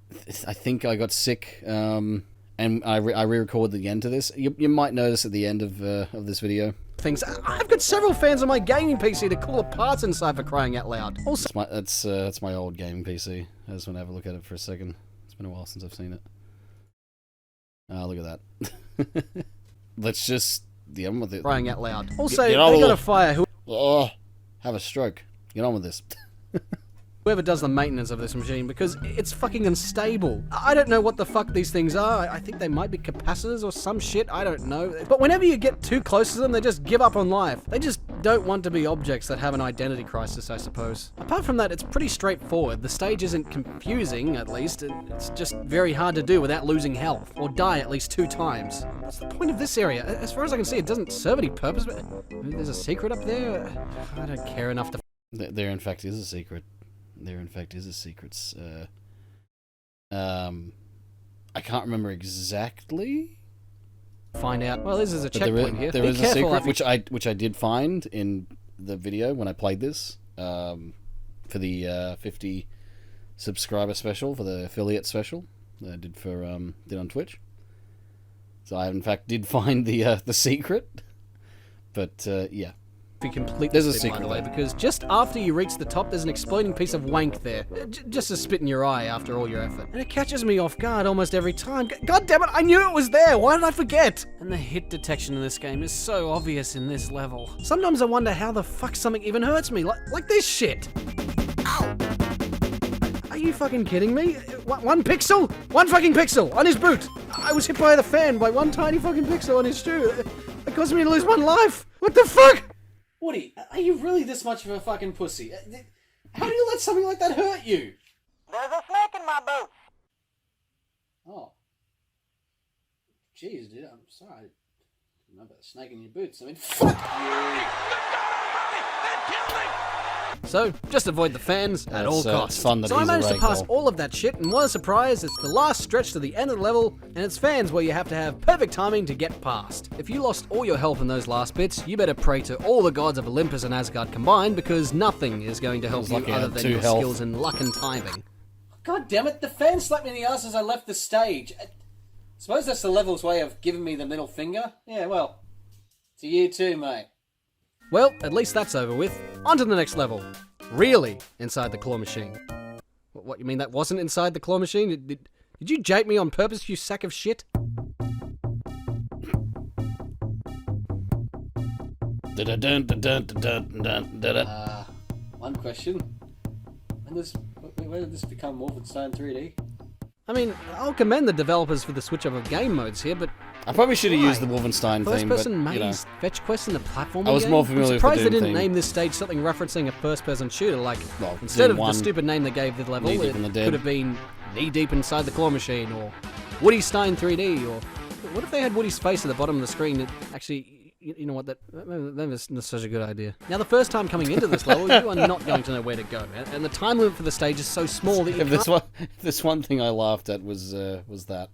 I got sick, and I re-recorded the end to this. You might notice at the end of this video. Things. I've got several fans on my gaming PC to call the parts inside, for crying out loud. Also, that's my old gaming PC. I just want to have a look at it for a second. It's been a while since I've seen it. Look at that. Let's just get on with it. Crying out loud. Also, they got a fire. Have a stroke. Get on with this. Whoever does the maintenance of this machine, because it's fucking unstable. I don't know what the fuck these things are. I think they might be capacitors or some shit. I don't know. But whenever you get too close to them, they just give up on life. They just don't want to be objects that have an identity crisis, I suppose. Apart from that, it's pretty straightforward. The stage isn't confusing, at least. It's just very hard to do without losing health, or die at least 2 times. What's the point of this area? As far as I can see, it doesn't serve any purpose, but maybe there's a secret up there? I don't care enough to... There in fact is a secret. There, in fact, is a secret. I can't remember exactly. Find out. Well, this is a checkpoint here. There is a secret which I did find in the video when I played this for the 50 subscriber special, for the affiliate special that I did did on Twitch. So I, in fact, did find the secret. But yeah. If you complete there's this a bit, secret, by the way, because just after you reach the top, there's an exploding piece of wank there. Just a spit in your eye after all your effort. And it catches me off guard almost every time. God damn it, I knew it was there! Why did I forget? And the hit detection in this game is so obvious in this level. Sometimes I wonder how the fuck something even hurts me, like this shit. Ow! Are you fucking kidding me? One pixel? One fucking pixel on his boot! I was hit by the fan by one tiny fucking pixel on his shoe. It caused me to lose 1 life! What the fuck? Woody, are you really this much of a fucking pussy? How do you let something like that hurt you? There's a snake in my boot. Oh. Jeez, dude, I'm sorry. I didn't know about the snake in your boots. I mean, fuck you! So, just avoid the fans at all costs. It's fun that so I he's a managed to pass ragdoll. all of that shit, and what a surprise, it's the last stretch to the end of the level, and it's fans where you have to have perfect timing to get past. If you lost all your health in those last bits, you better pray to all the gods of Olympus and Asgard combined, because nothing is going to help you other than your skills in luck and timing. God damn it, the fan slapped me in the ass as I left the stage. I suppose that's the level's way of giving me the middle finger? Yeah, well, to you too, mate. Well, at least that's over with. On to the next level. Really inside the claw machine. What, you mean that wasn't inside the claw machine? Did you jape me on purpose, you sack of shit? One question. When did this become Wolfenstein 3D? I mean, I'll commend the developers for the switch up of game modes here, but I probably should have used the Wolfenstein theme, but, First-person you know. maze fetch quest in the platform. I was more familiar with the I'm surprised Doom they didn't theme. name this stage something referencing a first-person shooter. Like, Well, instead Doom of 1, the stupid name they gave the level, Knee Deep it in the Dead. could have been Knee Deep Inside the Claw Machine, or Woody Stein 3D, or what if they had Woody's face at the bottom of the screen? It actually, you know what? That's such a good idea. Now, the first time coming into this level, you are not going to know where to go, and the time limit for the stage is so small that you can't. This one thing I laughed at was that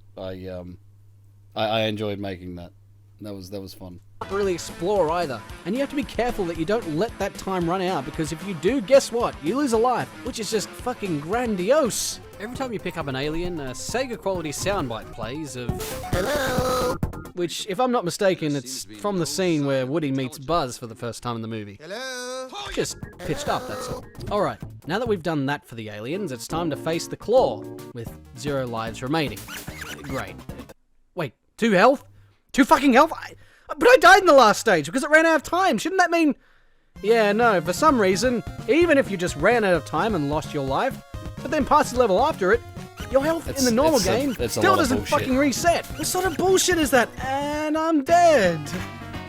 I enjoyed making that. That was fun. Really explore either, and you have to be careful that you don't let that time run out, because if you do, guess what? You lose a life, which is just fucking grandiose. Every time you pick up an alien, a Sega quality soundbite plays of hello, which, if I'm not mistaken, it's from the scene where Woody meets Buzz for the first time in the movie. Hello? just pitched up, that's all. Alright, now that we've done that for the aliens, it's time to face the claw, with 0 lives remaining. Great. Wait, 2 health? 2 fucking health? But I died in the last stage because it ran out of time. Shouldn't that mean... Yeah, no, for some reason, even if you just ran out of time and lost your life, but then passed the level after it, your health in the normal game still doesn't fucking reset. What sort of bullshit is that? And I'm dead.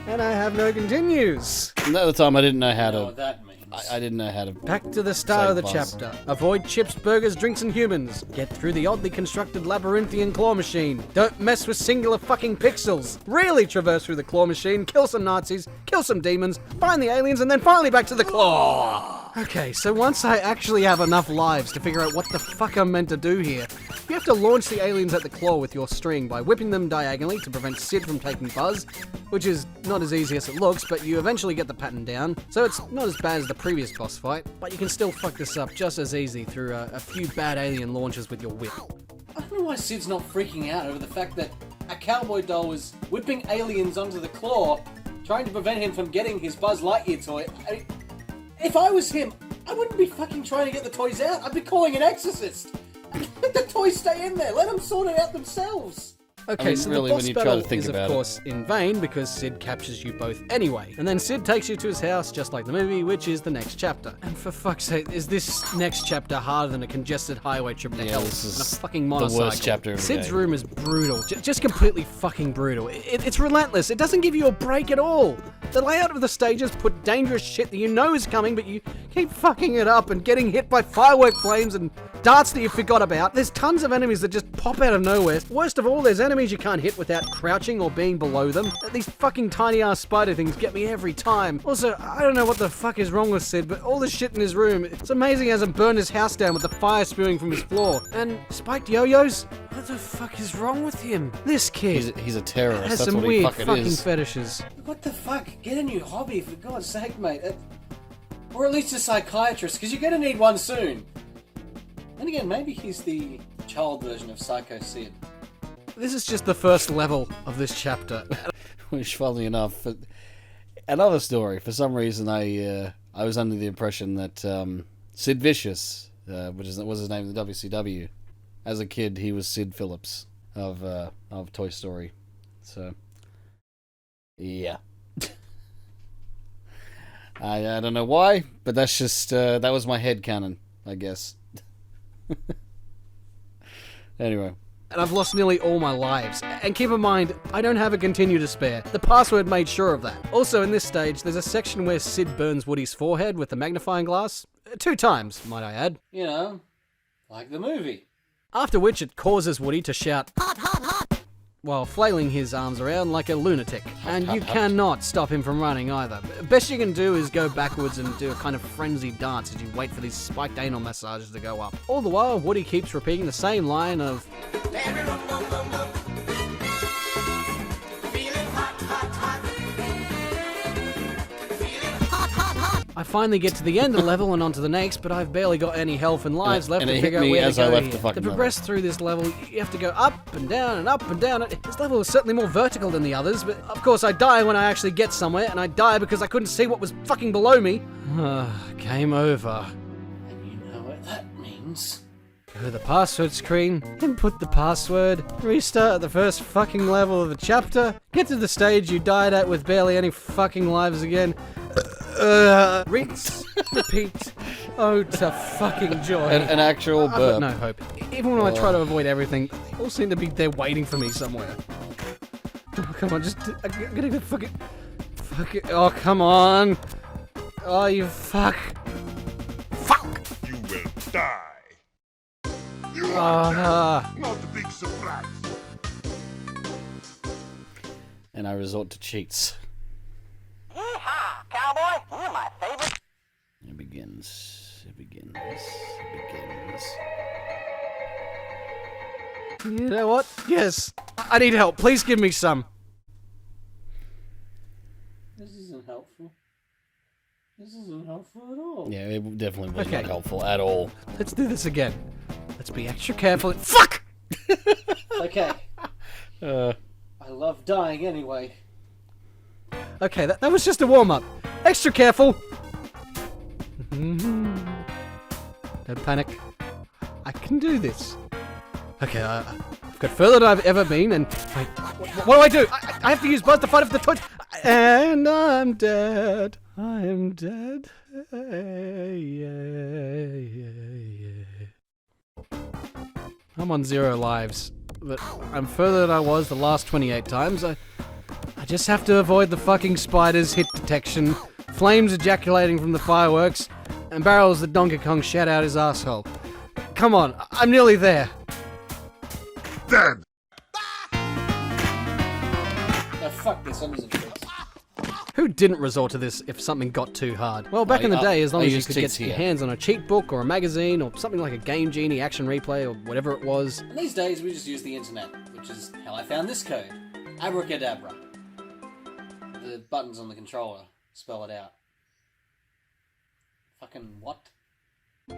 And I have no continues. And at the time, I didn't know how to... that means. I didn't know how to... Back to the start of the chapter. Avoid chips, burgers, drinks, and humans. Get through the oddly constructed labyrinthian claw machine. Don't mess with singular fucking pixels. Really traverse through the claw machine, kill some Nazis, kill some demons, find the aliens, and then finally back to the claw. Okay, so once I actually have enough lives to figure out what the fuck I'm meant to do here, you have to launch the aliens at the claw with your string by whipping them diagonally to prevent Sid from taking Buzz, which is not as easy as it looks, but you eventually get the pattern down, so it's not as bad as the previous boss fight, but you can still fuck this up just as easy through a few bad alien launches with your whip. I don't know why Sid's not freaking out over the fact that a cowboy doll was whipping aliens onto the claw, trying to prevent him from getting his Buzz Lightyear toy. I mean, if I was him, I wouldn't be fucking trying to get the toys out. I'd be calling an exorcist. Let the toys stay in there. Let them sort it out themselves. Okay, I mean, so really, the boss when you try battle to think is, of about it. course, in vain because Sid captures you both anyway. And then Sid takes you to his house, just like the movie, which is the next chapter. And for fuck's sake, is this next chapter harder than a congested highway trip to hell this and a is fucking the motorcycle? worst chapter of the Sid's game. room is brutal. Just completely fucking brutal. It's relentless. It doesn't give you a break at all. The layout of the stages put dangerous shit that you know is coming, but you keep fucking it up and getting hit by firework flames and darts that you forgot about. There's tons of enemies that just pop out of nowhere. Worst of all, there's enemies you can't hit without crouching or being below them. These fucking tiny ass spider things get me every time. Also, I don't know what the fuck is wrong with Sid, but all the shit in his room, it's amazing he hasn't burned his house down with the fire spewing from his floor. And spiked yo-yos? What the fuck is wrong with him? This kid He's a terrorist. has That's some what he weird fucking fucking is. fetishes. What the fuck? Get a new hobby, for God's sake, mate. Or at least a psychiatrist, because you're going to need one soon. Then again, maybe he's the child version of Psycho Sid. This is just the first level of this chapter. Which, funnily enough, another story. For some reason, I was under the impression that Sid Vicious, which was his name in the WCW, as a kid he was Sid Phillips of Toy Story. So, yeah. I don't know why, but that's just that was my headcanon, I guess. Anyway. And I've lost nearly all my lives. And keep in mind, I don't have a continue to spare. The password made sure of that. Also, in this stage, there's a section where Sid burns Woody's forehead with a magnifying glass. 2 times, might I add. You know, like the movie. After which it causes Woody to shout, "Hot, hot, hot!" while flailing his arms around like a lunatic. And you cannot stop him from running either. Best you can do is go backwards and do a kind of frenzied dance as you wait for these spiked anal massages to go up. All the while, Woody keeps repeating the same line of, I finally get to the end of the level and onto the next, but I've barely got any health and lives left and to it figure hit out me where as to I go left here. the fucking To progress through this level, you have to go up and down and up and down. This level is certainly more vertical than the others, but of course I die when I actually get somewhere, and I die because I couldn't see what was fucking below me. Game over. And you know what that means. Go to the password screen, input the password, restart the first fucking level of the chapter, get to the stage you died at with barely any fucking lives again. Rinse, repeat, ode to fucking joy. An actual I've got burp. no hope. Even when I try to avoid everything, they all seem to be there waiting for me somewhere. Oh, come on, I'm gonna go fuck it. Oh, come on. Oh, you fuck. Fuck! You will die. Ah. Not a big surprise. And I resort to cheats. Yeehaw, cowboy! You're my favorite. It begins. You know what? Yes. I need help. Please give me some. This isn't helpful. This isn't helpful at all. Yeah, it definitely was Okay. not helpful at all. Let's do this again. Let's be extra careful. Fuck! Okay. Uh, I love dying anyway. Okay, that was just a warm-up. Extra careful. Don't panic. I can do this. Okay, I've got further than I've ever been, and wait, what do? I have to use Buzz to fight off the toys, and I'm dead. I am dead. I'm on 0 lives, but I'm further than I was the last 28 times. I just have to avoid the fucking spiders, hit detection, flames ejaculating from the fireworks, and barrels that Donkey Kong shat out his asshole. Come on, I'm nearly there. Dead. No, fuck this, I'm using tricks. Who didn't resort to this if something got too hard? Well, back in the day, as long as you could get your hands on a cheat book or a magazine or something like a Game Genie action replay or whatever it was. And these days, we just use the internet, which is how I found this code. Abracadabra. The buttons on the controller spell it out. Fucking what?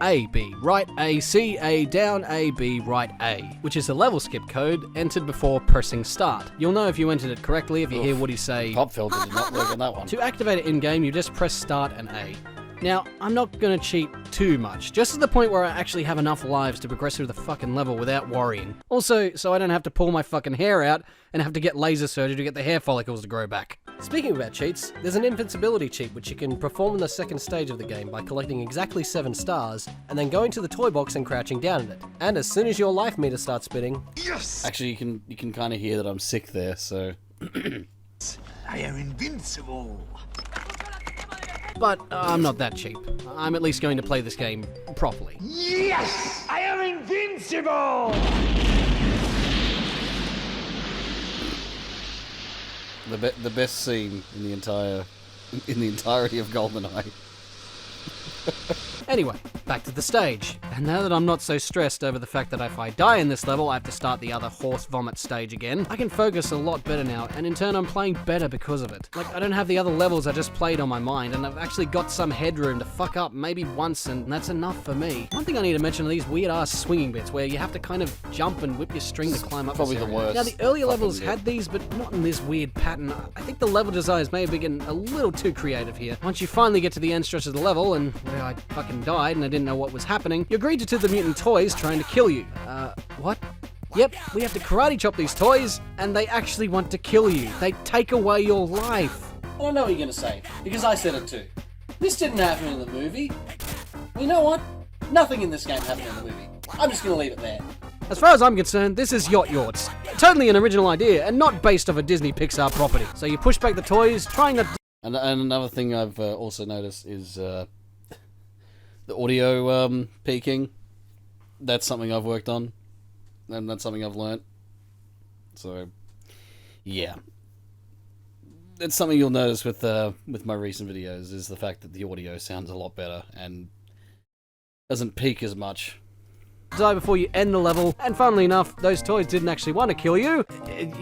A, B, right A, C, A, down A, B, right A, which is a level skip code entered before pressing start. You'll know if you entered it correctly if you hear Woody say, Pop filter did not work on that one. To activate it in-game, you just press start and A. Now, I'm not gonna cheat too much, just to the point where I actually have enough lives to progress through the fucking level without worrying. Also, so I don't have to pull my fucking hair out and have to get laser surgery to get the hair follicles to grow back. Speaking about cheats, there's an invincibility cheat which you can perform in the second stage of the game by collecting exactly 7 stars and then going to the toy box and crouching down in it. And as soon as your life meter starts spinning... Yes! Actually, you can kind of hear that I'm sick there, so... I am invincible. But I'm not that cheap. I'm at least going to play this game properly. Yes! I am invincible! The best scene in the entirety of GoldenEye. Anyway, back to the stage. And now that I'm not so stressed over the fact that if I die in this level, I have to start the other horse vomit stage again, I can focus a lot better now, and in turn I'm playing better because of it. Like, I don't have the other levels I just played on my mind, and I've actually got some headroom to fuck up maybe once, and that's enough for me. One thing I need to mention are these weird-ass swinging bits, where you have to kind of jump and whip your string to climb up. Probably the worst. Now, the earlier levels bit. had these, but not in this weird pattern. I think the level designs may have been a little too creative here. Once you finally get to the end stretch of the level, and where I fucking died and I didn't know what was happening, you're greeted to the mutant toys trying to kill you. What? Yep, we have to karate chop these toys, and they actually want to kill you. They take away your life. I don't know what you're gonna say, because I said it too. This didn't happen in the movie. You know what? Nothing in this game happened in the movie. I'm just gonna leave it there. As far as I'm concerned, this is Yacht Yorts. Totally an original idea, and not based off a Disney Pixar property. So you push back the toys, trying not to... And another thing I've also noticed is the audio peaking. That's something I've worked on, and that's something I've learnt. So, yeah, it's something you'll notice with my recent videos is the fact that the audio sounds a lot better and doesn't peak as much. Die before you end the level, and funnily enough, those toys didn't actually want to kill you.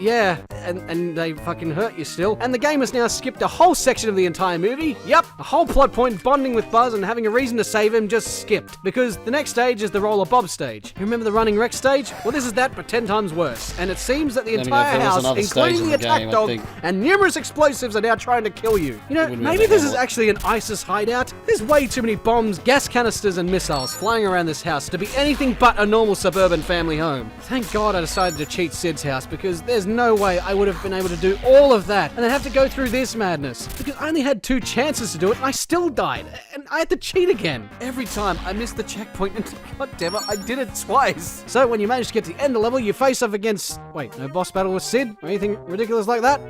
Yeah, and they fucking hurt you still. And the game has now skipped a whole section of the entire movie. Yep, a whole plot point bonding with Buzz and having a reason to save him just skipped. Because the next stage is the Roller Bob stage. You remember the Running Wreck stage? Well, this is that, but 10 times worse. And it seems that the entire house, including the attack dog and numerous explosives, are now trying to kill you. You know, maybe this is actually an ISIS hideout. There's way too many bombs, gas canisters, and missiles flying around this house to be anything but a normal suburban family home. Thank God I decided to cheat Sid's house, because there's no way I would have been able to do all of that and then have to go through this madness. Because I only had 2 chances to do it and I still died. And I had to cheat again. Every time I missed the checkpoint and god damn it, I did it twice. So when you manage to get to the end of the level, you face off against... Wait, no boss battle with Sid? Or anything ridiculous like that?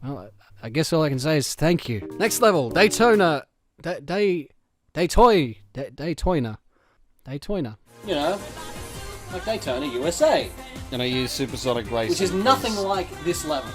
Well, I guess all I can say is thank you. Next level, Daytona. Daytoina. You know, like Daytona, USA. And I use supersonic racing, Which is nothing like this level.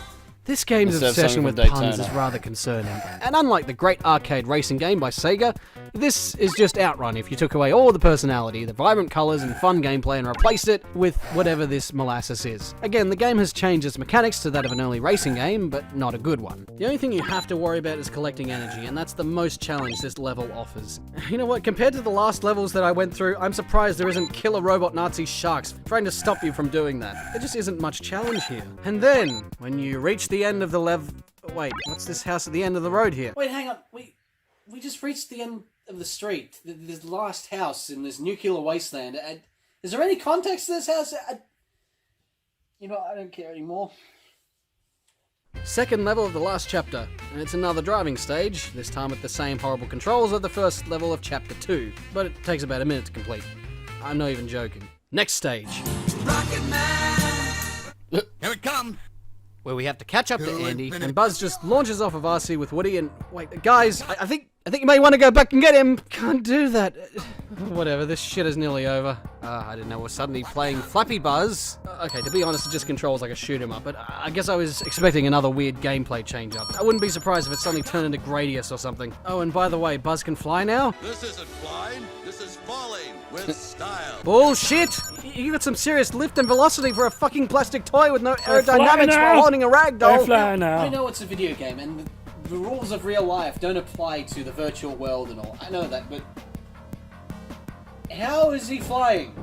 This game's Instead of obsession something with from puns Daytona. is rather concerning. And unlike the great arcade racing game by Sega, this is just Outrun if you took away all the personality, the vibrant colours and fun gameplay and replaced it with whatever this molasses is. Again, the game has changed its mechanics to that of an early racing game, but not a good one. The only thing you have to worry about is collecting energy, and that's the most challenge this level offers. You know what, compared to the last levels that I went through, I'm surprised there isn't killer robot Nazi sharks trying to stop you from doing that. There just isn't much challenge here. And then, when you reach the end of the level... Wait, what's this house at the end of the road here? Wait, hang on. We just reached the end of the street, this last house in this nuclear wasteland. Is there any context to this house? You know, I don't care anymore. Second level of the last chapter, and it's another driving stage, this time with the same horrible controls of the first level of chapter 2, but it takes about a minute to complete. I'm not even joking. Next stage. Here it comes. Where we have to catch up to Andy, and Buzz just launches off of RC with Woody and... Wait, guys, I think you may want to go back and get him! Can't do that. Whatever, this shit is nearly over. I didn't know we're suddenly playing Flappy Buzz. Okay, to be honest, it just controls like a shoot-'em-up, but I guess I was expecting another weird gameplay change-up. I wouldn't be surprised if it suddenly turned into Gradius or something. Oh, and by the way, Buzz can fly now? This isn't flying. This is falling with style. Bullshit! You got some serious lift and velocity for a fucking plastic toy with no aerodynamics while holding a rag doll. I know it's a video game, and the rules of real life don't apply to the virtual world and all. I know that, but how is he flying?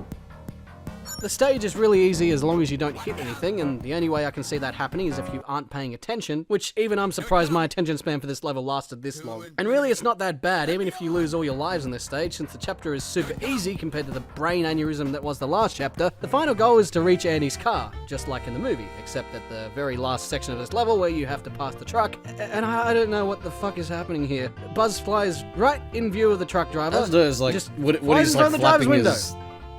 The stage is really easy as long as you don't hit anything, and the only way I can see that happening is if you aren't paying attention, which even I'm surprised my attention span for this level lasted this long. And really it's not that bad, even if you lose all your lives in this stage, since the chapter is super easy compared to the brain aneurysm that was the last chapter. The final goal is to reach Andy's car, just like in the movie, except at the very last section of this level where you have to pass the truck, and I don't know what the fuck is happening here. Buzz flies right in view of the truck driver. As does, like, just Woody's flies in front like of the driver's flapping window.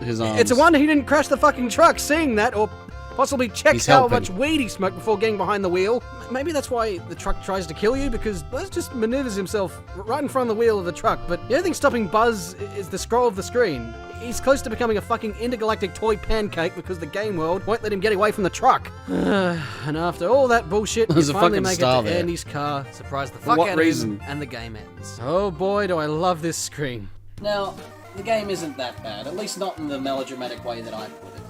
his arms. It's a wonder he didn't crash the fucking truck, seeing that, or possibly check He's how helping. much weed he smoked before getting behind the wheel. Maybe that's why the truck tries to kill you, because Buzz just maneuvers himself right in front of the wheel of the truck, but the only thing stopping Buzz is the scroll of the screen. He's close to becoming a fucking intergalactic toy pancake because the game world won't let him get away from the truck. And after all that bullshit, There's you a finally fucking make it star to there. Andy's car, surprise the fuck what out reason? of him, and the game ends. Oh boy, do I love this screen. Now, the game isn't that bad, at least not in the melodramatic way that I put it.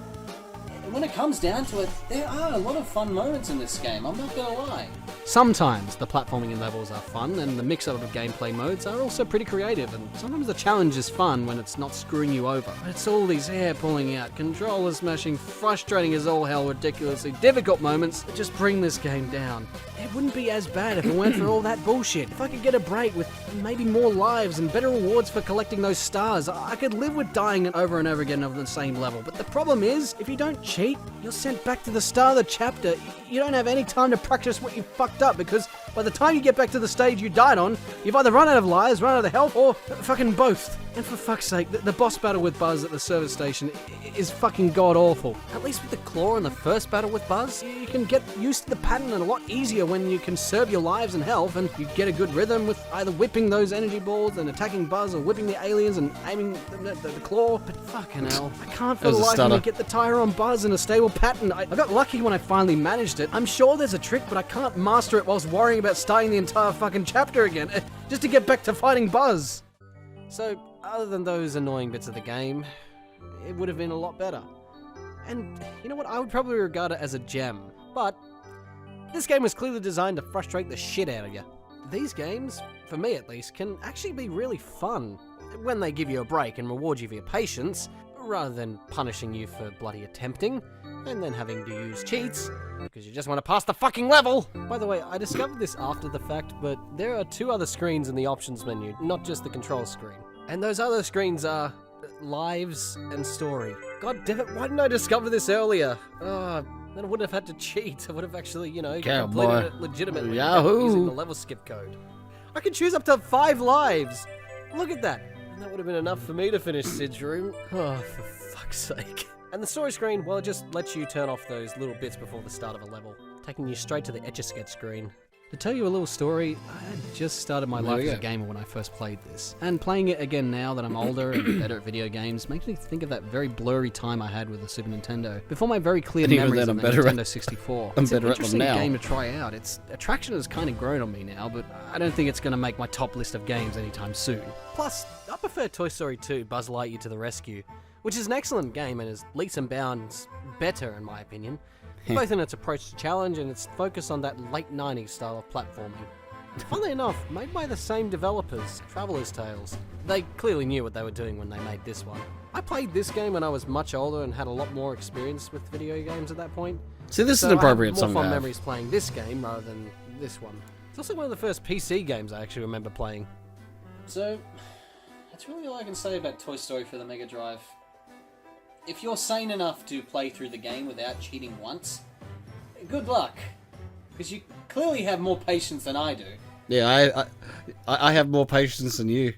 And when it comes down to it, there are a lot of fun moments in this game, I'm not gonna lie. Sometimes the platforming in levels are fun, and the mix-up of gameplay modes are also pretty creative, and sometimes the challenge is fun when it's not screwing you over. But it's all these hair pulling out, controller smashing, frustrating as all hell, ridiculously difficult moments that just bring this game down. It wouldn't be as bad if it weren't for all that bullshit. If I could get a break with maybe more lives and better rewards for collecting those stars, I could live with dying over and over again over the same level. But the problem is, if you don't cheat, you're sent back to the start of the chapter. You don't have any time to practice what you fucked up, because by the time you get back to the stage you died on, you've either run out of lives, run out of health, or fucking both. And for fuck's sake, the boss battle with Buzz at the service station is fucking god-awful. At least with the claw in the first battle with Buzz, you can get used to the pattern and a lot easier when you conserve your lives and health, and you get a good rhythm with either whipping those energy balls and attacking Buzz, or whipping the aliens and aiming the claw. But fucking hell, I can't for the life of me get the tire on Buzz in a stable pattern. I got lucky when I finally managed it. I'm sure there's a trick, but I can't master it whilst worrying about starting the entire fucking chapter again, just to get back to fighting Buzz. So, other than those annoying bits of the game, it would have been a lot better. And you know what, I would probably regard it as a gem, but this game was clearly designed to frustrate the shit out of you. These games, for me at least, can actually be really fun when they give you a break and reward you for your patience, rather than punishing you for bloody attempting, and then having to use cheats, because you just want to pass the fucking level! By the way, I discovered this after the fact, but there are 2 other screens in the options menu, not just the control screen. And those other screens are lives and story. God damn it, why didn't I discover this earlier? Then I wouldn't have had to cheat. I would have actually, you know, completed it legitimately using the level skip code. I could choose up to 5 lives! Look at that! And that would have been enough for me to finish Sid's room. Oh, for fuck's sake. And the story screen, well, it just lets you turn off those little bits before the start of a level, taking you straight to the Etch-a-Sketch screen. To tell you a little story, I had just started my life as a gamer when I first played this, and playing it again now that I'm older and better at video games makes me think of that very blurry time I had with the Super Nintendo, before my very clear memories of the Nintendo 64. I'm It's an better at them interesting now. game to try out. Its attraction has kind of grown on me now, but I don't think it's going to make my top list of games anytime soon. Plus, I prefer Toy Story 2, Buzz Lightyear to the Rescue, which is an excellent game and is leaps and bounds better in my opinion, both in its approach to challenge and its focus on that late 90s style of platforming. Funnily enough, made by the same developers, Traveller's Tales. They clearly knew what they were doing when they made this one. I played this game when I was much older and had a lot more experience with video games at that point. See, this is So an appropriate I have song to more fun have. memories playing this game rather than this one. It's also one of the first PC games I actually remember playing. So, That's really all I can say about Toy Story for the Mega Drive. If you're sane enough to play through the game without cheating once, good luck. Because you clearly have more patience than I do. Yeah, I have more patience than you.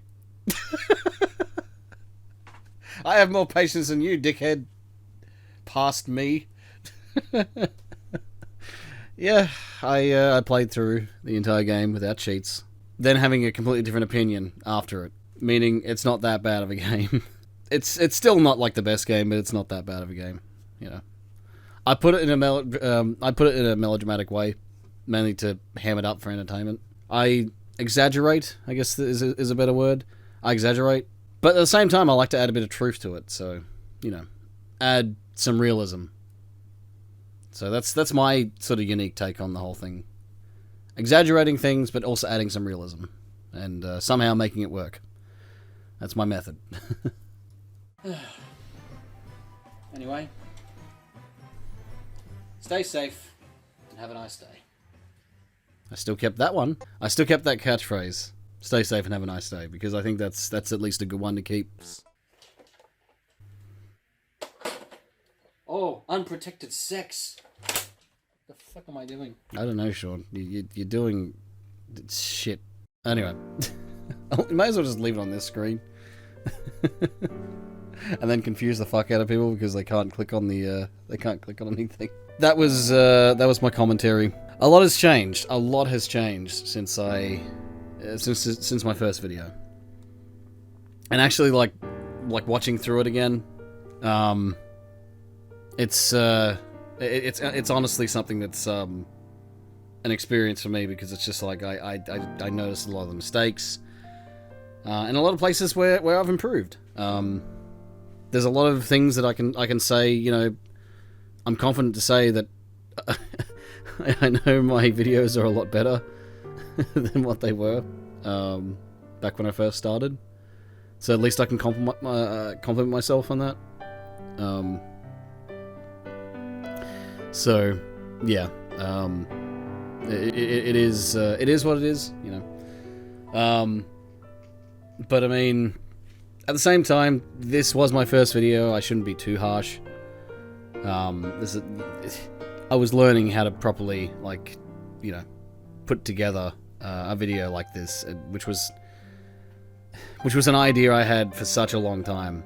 I have more patience than you, dickhead. Past me. Yeah, I played through the entire game without cheats. Then having a completely different opinion after it. Meaning it's not that bad of a game. It's still not like the best game, but it's not that bad of a game. You know, I put it in a melodramatic way, mainly to ham it up for entertainment. I exaggerate, I guess is a better word. I exaggerate, but at the same time, I like to add a bit of truth to it. So, you know, add some realism. So that's my sort of unique take on the whole thing. Exaggerating things, but also adding some realism, and somehow making it work. That's my method. Anyway, stay safe and have a nice day. I still kept that one. I still kept that catchphrase. Stay safe and have a nice day, because I think that's at least a good one to keep. Oh, unprotected sex. What the fuck am I doing? I don't know, Sean. You're doing shit. Anyway, you may as well just leave it on this screen, and then confuse the fuck out of people because they can't click on anything. That was my commentary. A lot has changed. A lot has changed since since my first video, and actually like watching through it again. It's honestly something that's an experience for me, because it's just like I noticed a lot of the mistakes, and a lot of places where I've improved. There's a lot of things that I can say. You know, I'm confident to say that I know my videos are a lot better than what they were back when I first started. So at least I can compliment myself on that. So, yeah, it is what it is, you know. But I mean, at the same time, this was my first video. I shouldn't be too harsh. I was learning how to properly, like, you know, put together a video like this, which was an idea I had for such a long time,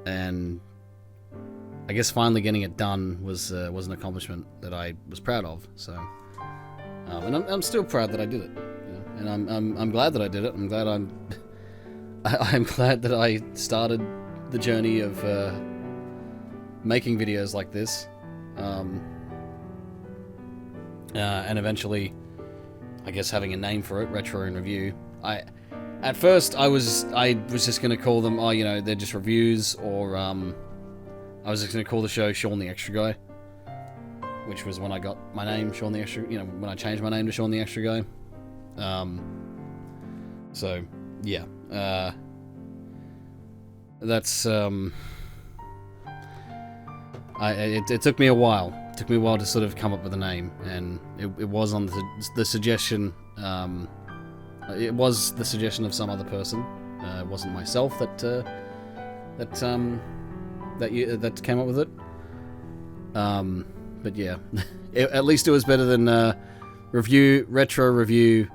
and I guess finally getting it done was an accomplishment that I was proud of. So, and I'm still proud that I did it, you know? And I'm glad that I did it. I'm glad I'm glad that I started the journey of making videos like this, and eventually, I guess, having a name for it, Retro and Review. At first I was just gonna call them, oh, you know, they're just reviews, or I was just going to call the show Sean the Extra Guy, which was when I got my name, Sean the Extra, you know, when I changed my name to Sean the Extra Guy. So, yeah. That's, it took me a while. It took me a while to sort of come up with a name, and it was on the suggestion, it was the suggestion of some other person. It wasn't myself that came up with it. But yeah, at least it was better than retro review,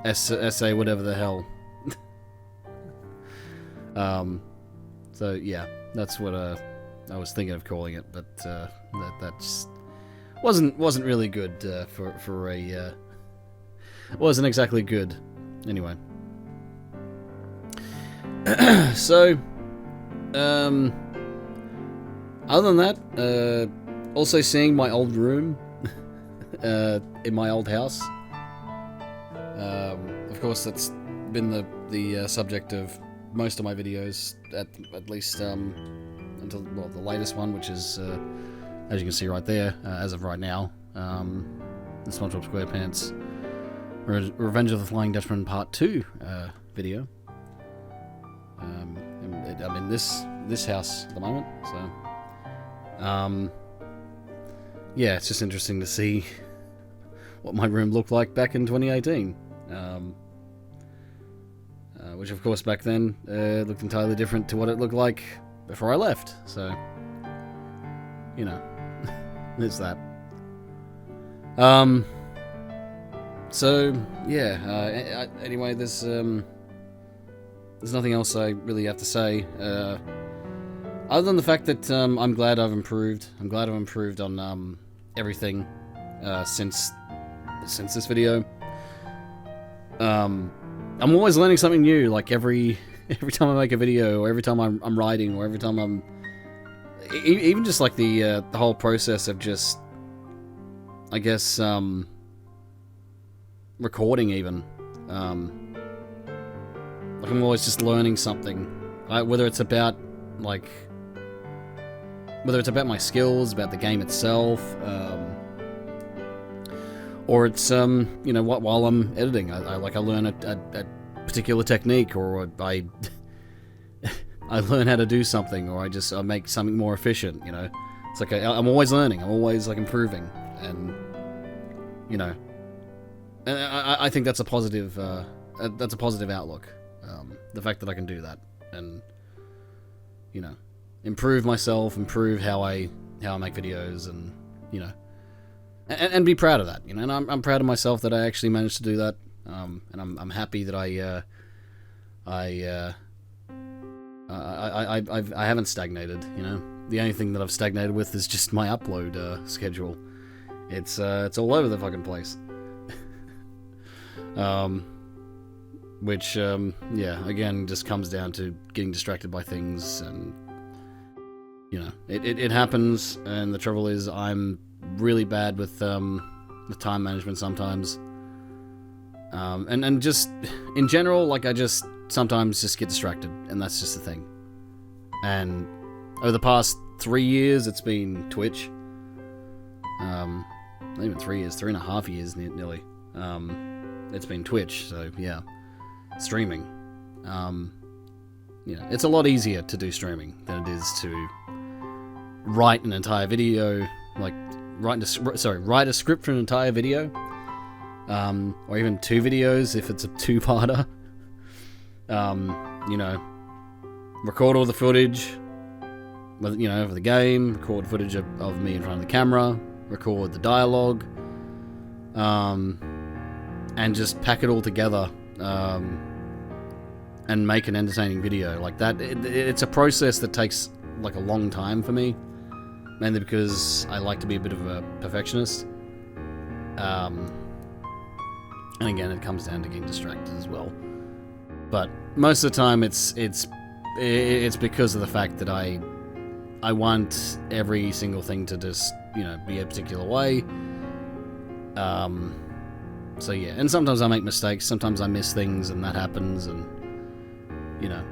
essay, whatever the hell. So yeah, that's what I was thinking of calling it, but that just wasn't really good for a. Wasn't exactly good. Anyway, so. Other than that, also seeing my old room in my old house. Of course, that's been the subject of most of my videos, at least until, well, the latest one, which is as you can see right there, as of right now, the SpongeBob SquarePants Revenge of the Flying Dutchman Part 2 video. I'm in this house at the moment, so yeah, it's just interesting to see what my room looked like back in 2018. which of course back then looked entirely different to what it looked like before I left. So, you know, there's that. So yeah. Anyway, there's nothing else I really have to say. Other than the fact that I'm glad I've improved. I'm glad I've improved on everything since this video. I'm always learning something new. Like every time I make a video, or every time I'm writing, or every time I'm even just like the whole process of just, I guess, recording even. Like I'm always just learning something, whether it's about my skills, about the game itself, or it's you know, while I'm editing, I learn a particular technique, or I learn how to do something, or I make something more efficient. You know, it's like I'm always learning, I'm always like improving, and you know, and I think that's a positive outlook. The fact that I can do that, and you know, improve myself, improve how I make videos, and you know, and be proud of that, you know. And I'm proud of myself that I actually managed to do that, and I'm happy that I haven't stagnated. You know, the only thing that I've stagnated with is just my upload schedule. It's all over the fucking place. Which, yeah, again, just comes down to getting distracted by things, and, you know, it happens, and the trouble is I'm really bad with time management sometimes, and just, in general, like, I just sometimes just get distracted, and that's just the thing. And over the past 3 years, it's been Twitch, not even 3 years, 3.5 years, nearly, it's been Twitch, so, yeah. Streaming. You know, it's a lot easier to do streaming than it is to write an entire video, like write a script for an entire video, or even 2 videos if it's a 2-parter. You know, record all the footage, you know, of the game, record footage of me in front of the camera, record the dialogue, and just pack it all together. And make an entertaining video like that. It's a process that takes like a long time for me, mainly because I like to be a bit of a perfectionist. And again, it comes down to getting distracted as well. But most of the time, it's because of the fact that I want every single thing to just, you know, be a particular way. So yeah, and sometimes I make mistakes, sometimes I miss things, and that happens, and you know,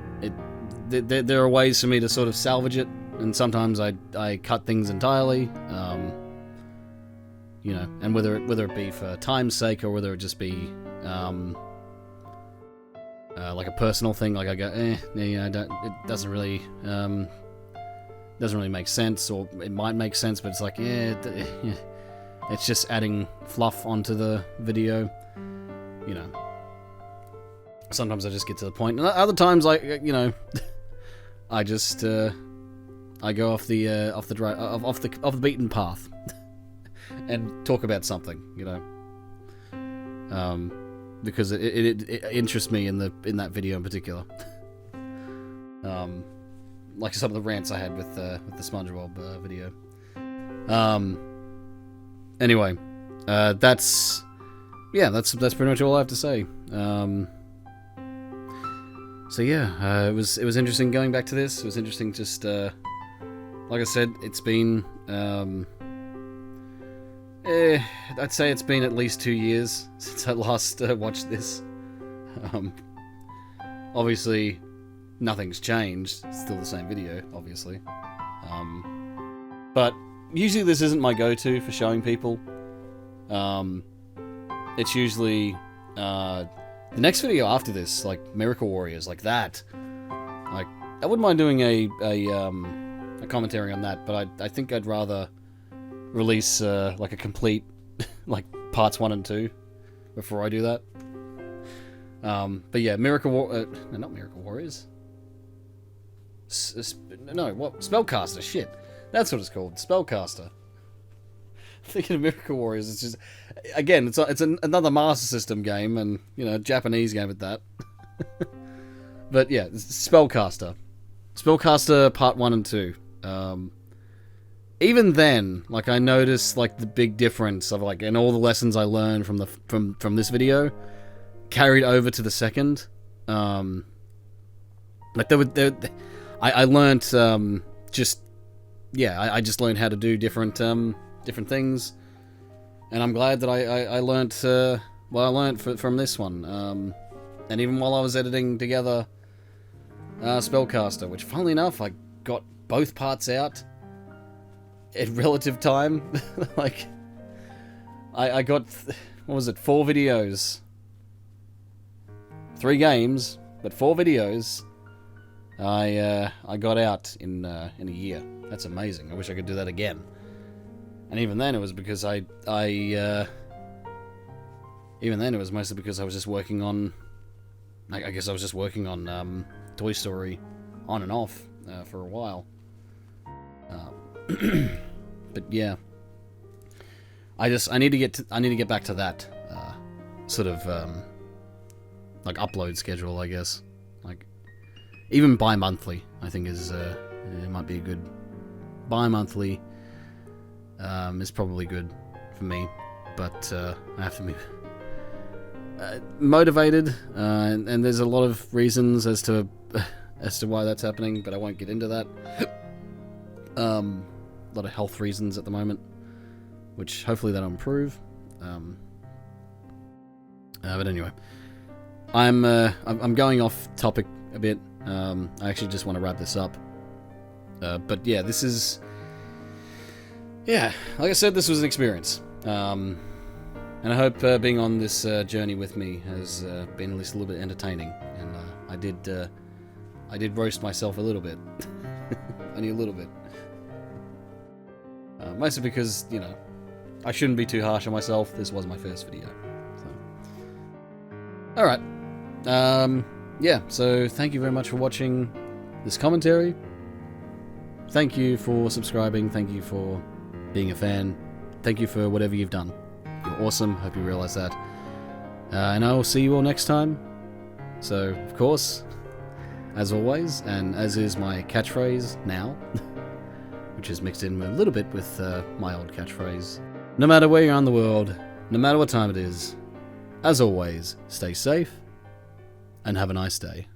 there are ways for me to sort of salvage it, and sometimes I cut things entirely, you know, and whether it be for time's sake, or whether it just be like a personal thing, like I go, it doesn't really make sense, or it might make sense, but it's like, it's just adding fluff onto the video, you know. Sometimes I just get to the point, and other times you know, I just I go off the beaten path and talk about something, you know, because it interests me in that video in particular. Like some of the rants I had with the SpongeBob video. Anyway, that's pretty much all I have to say. So yeah, it was interesting going back to this. It was interesting just, like I said, it's been, I'd say it's been at least 2 years since I last watched this. Obviously, nothing's changed. It's still the same video, obviously. But usually this isn't my go-to for showing people. It's usually the next video after this, like Miracle Warriors, like that. Like, I wouldn't mind doing a commentary on that, but I think I'd rather release like a complete like parts 1 and 2 before I do that. But yeah, Miracle no, not Miracle Warriors. No, what? Spellcaster. Shit, that's what it's called. Spellcaster. Thinking of Miracle Warriors, it's just, again, it's another Master System game, and you know, Japanese game at that. But yeah, Spellcaster Part 1 and 2. Even then, like, I noticed like the big difference of like, and all the lessons I learned from this video carried over to the second. Like I learned just I just learned how to do different things, and I'm glad that I learned from this one. And even while I was editing together Spellcaster, which funnily enough I got both parts out at relative time. Like I got what was it, 4 videos, 3 games, but 4 videos I got out in a year. That's amazing. I wish I could do that again. And even then it was because even then it was mostly because I was just working on, I guess I was just working on Toy Story on and off for a while. But yeah, I need to get back to that sort of like upload schedule, I guess. Like even bi-monthly, I think is it might be a good bi-monthly. Is probably good for me, but I have to be motivated, and there's a lot of reasons as to why that's happening, but I won't get into that. A lot of health reasons at the moment, which hopefully that'll improve. But anyway, I'm going off topic a bit. I actually just want to wrap this up. But yeah, this is. Yeah, like I said, this was an experience. And I hope being on this journey with me has been at least a little bit entertaining. And I did roast myself a little bit. Only a little bit. Mostly because, you know, I shouldn't be too harsh on myself. This was my first video. So. Alright. Yeah, so thank you very much for watching this commentary. Thank you for subscribing. Thank you for being a fan. Thank you for whatever you've done. You're awesome. Hope you realize that. And I will see you all next time. So, of course, as always, and as is my catchphrase now, which is mixed in a little bit with my old catchphrase, no matter where you're in the world, no matter what time it is, as always, stay safe and have a nice day.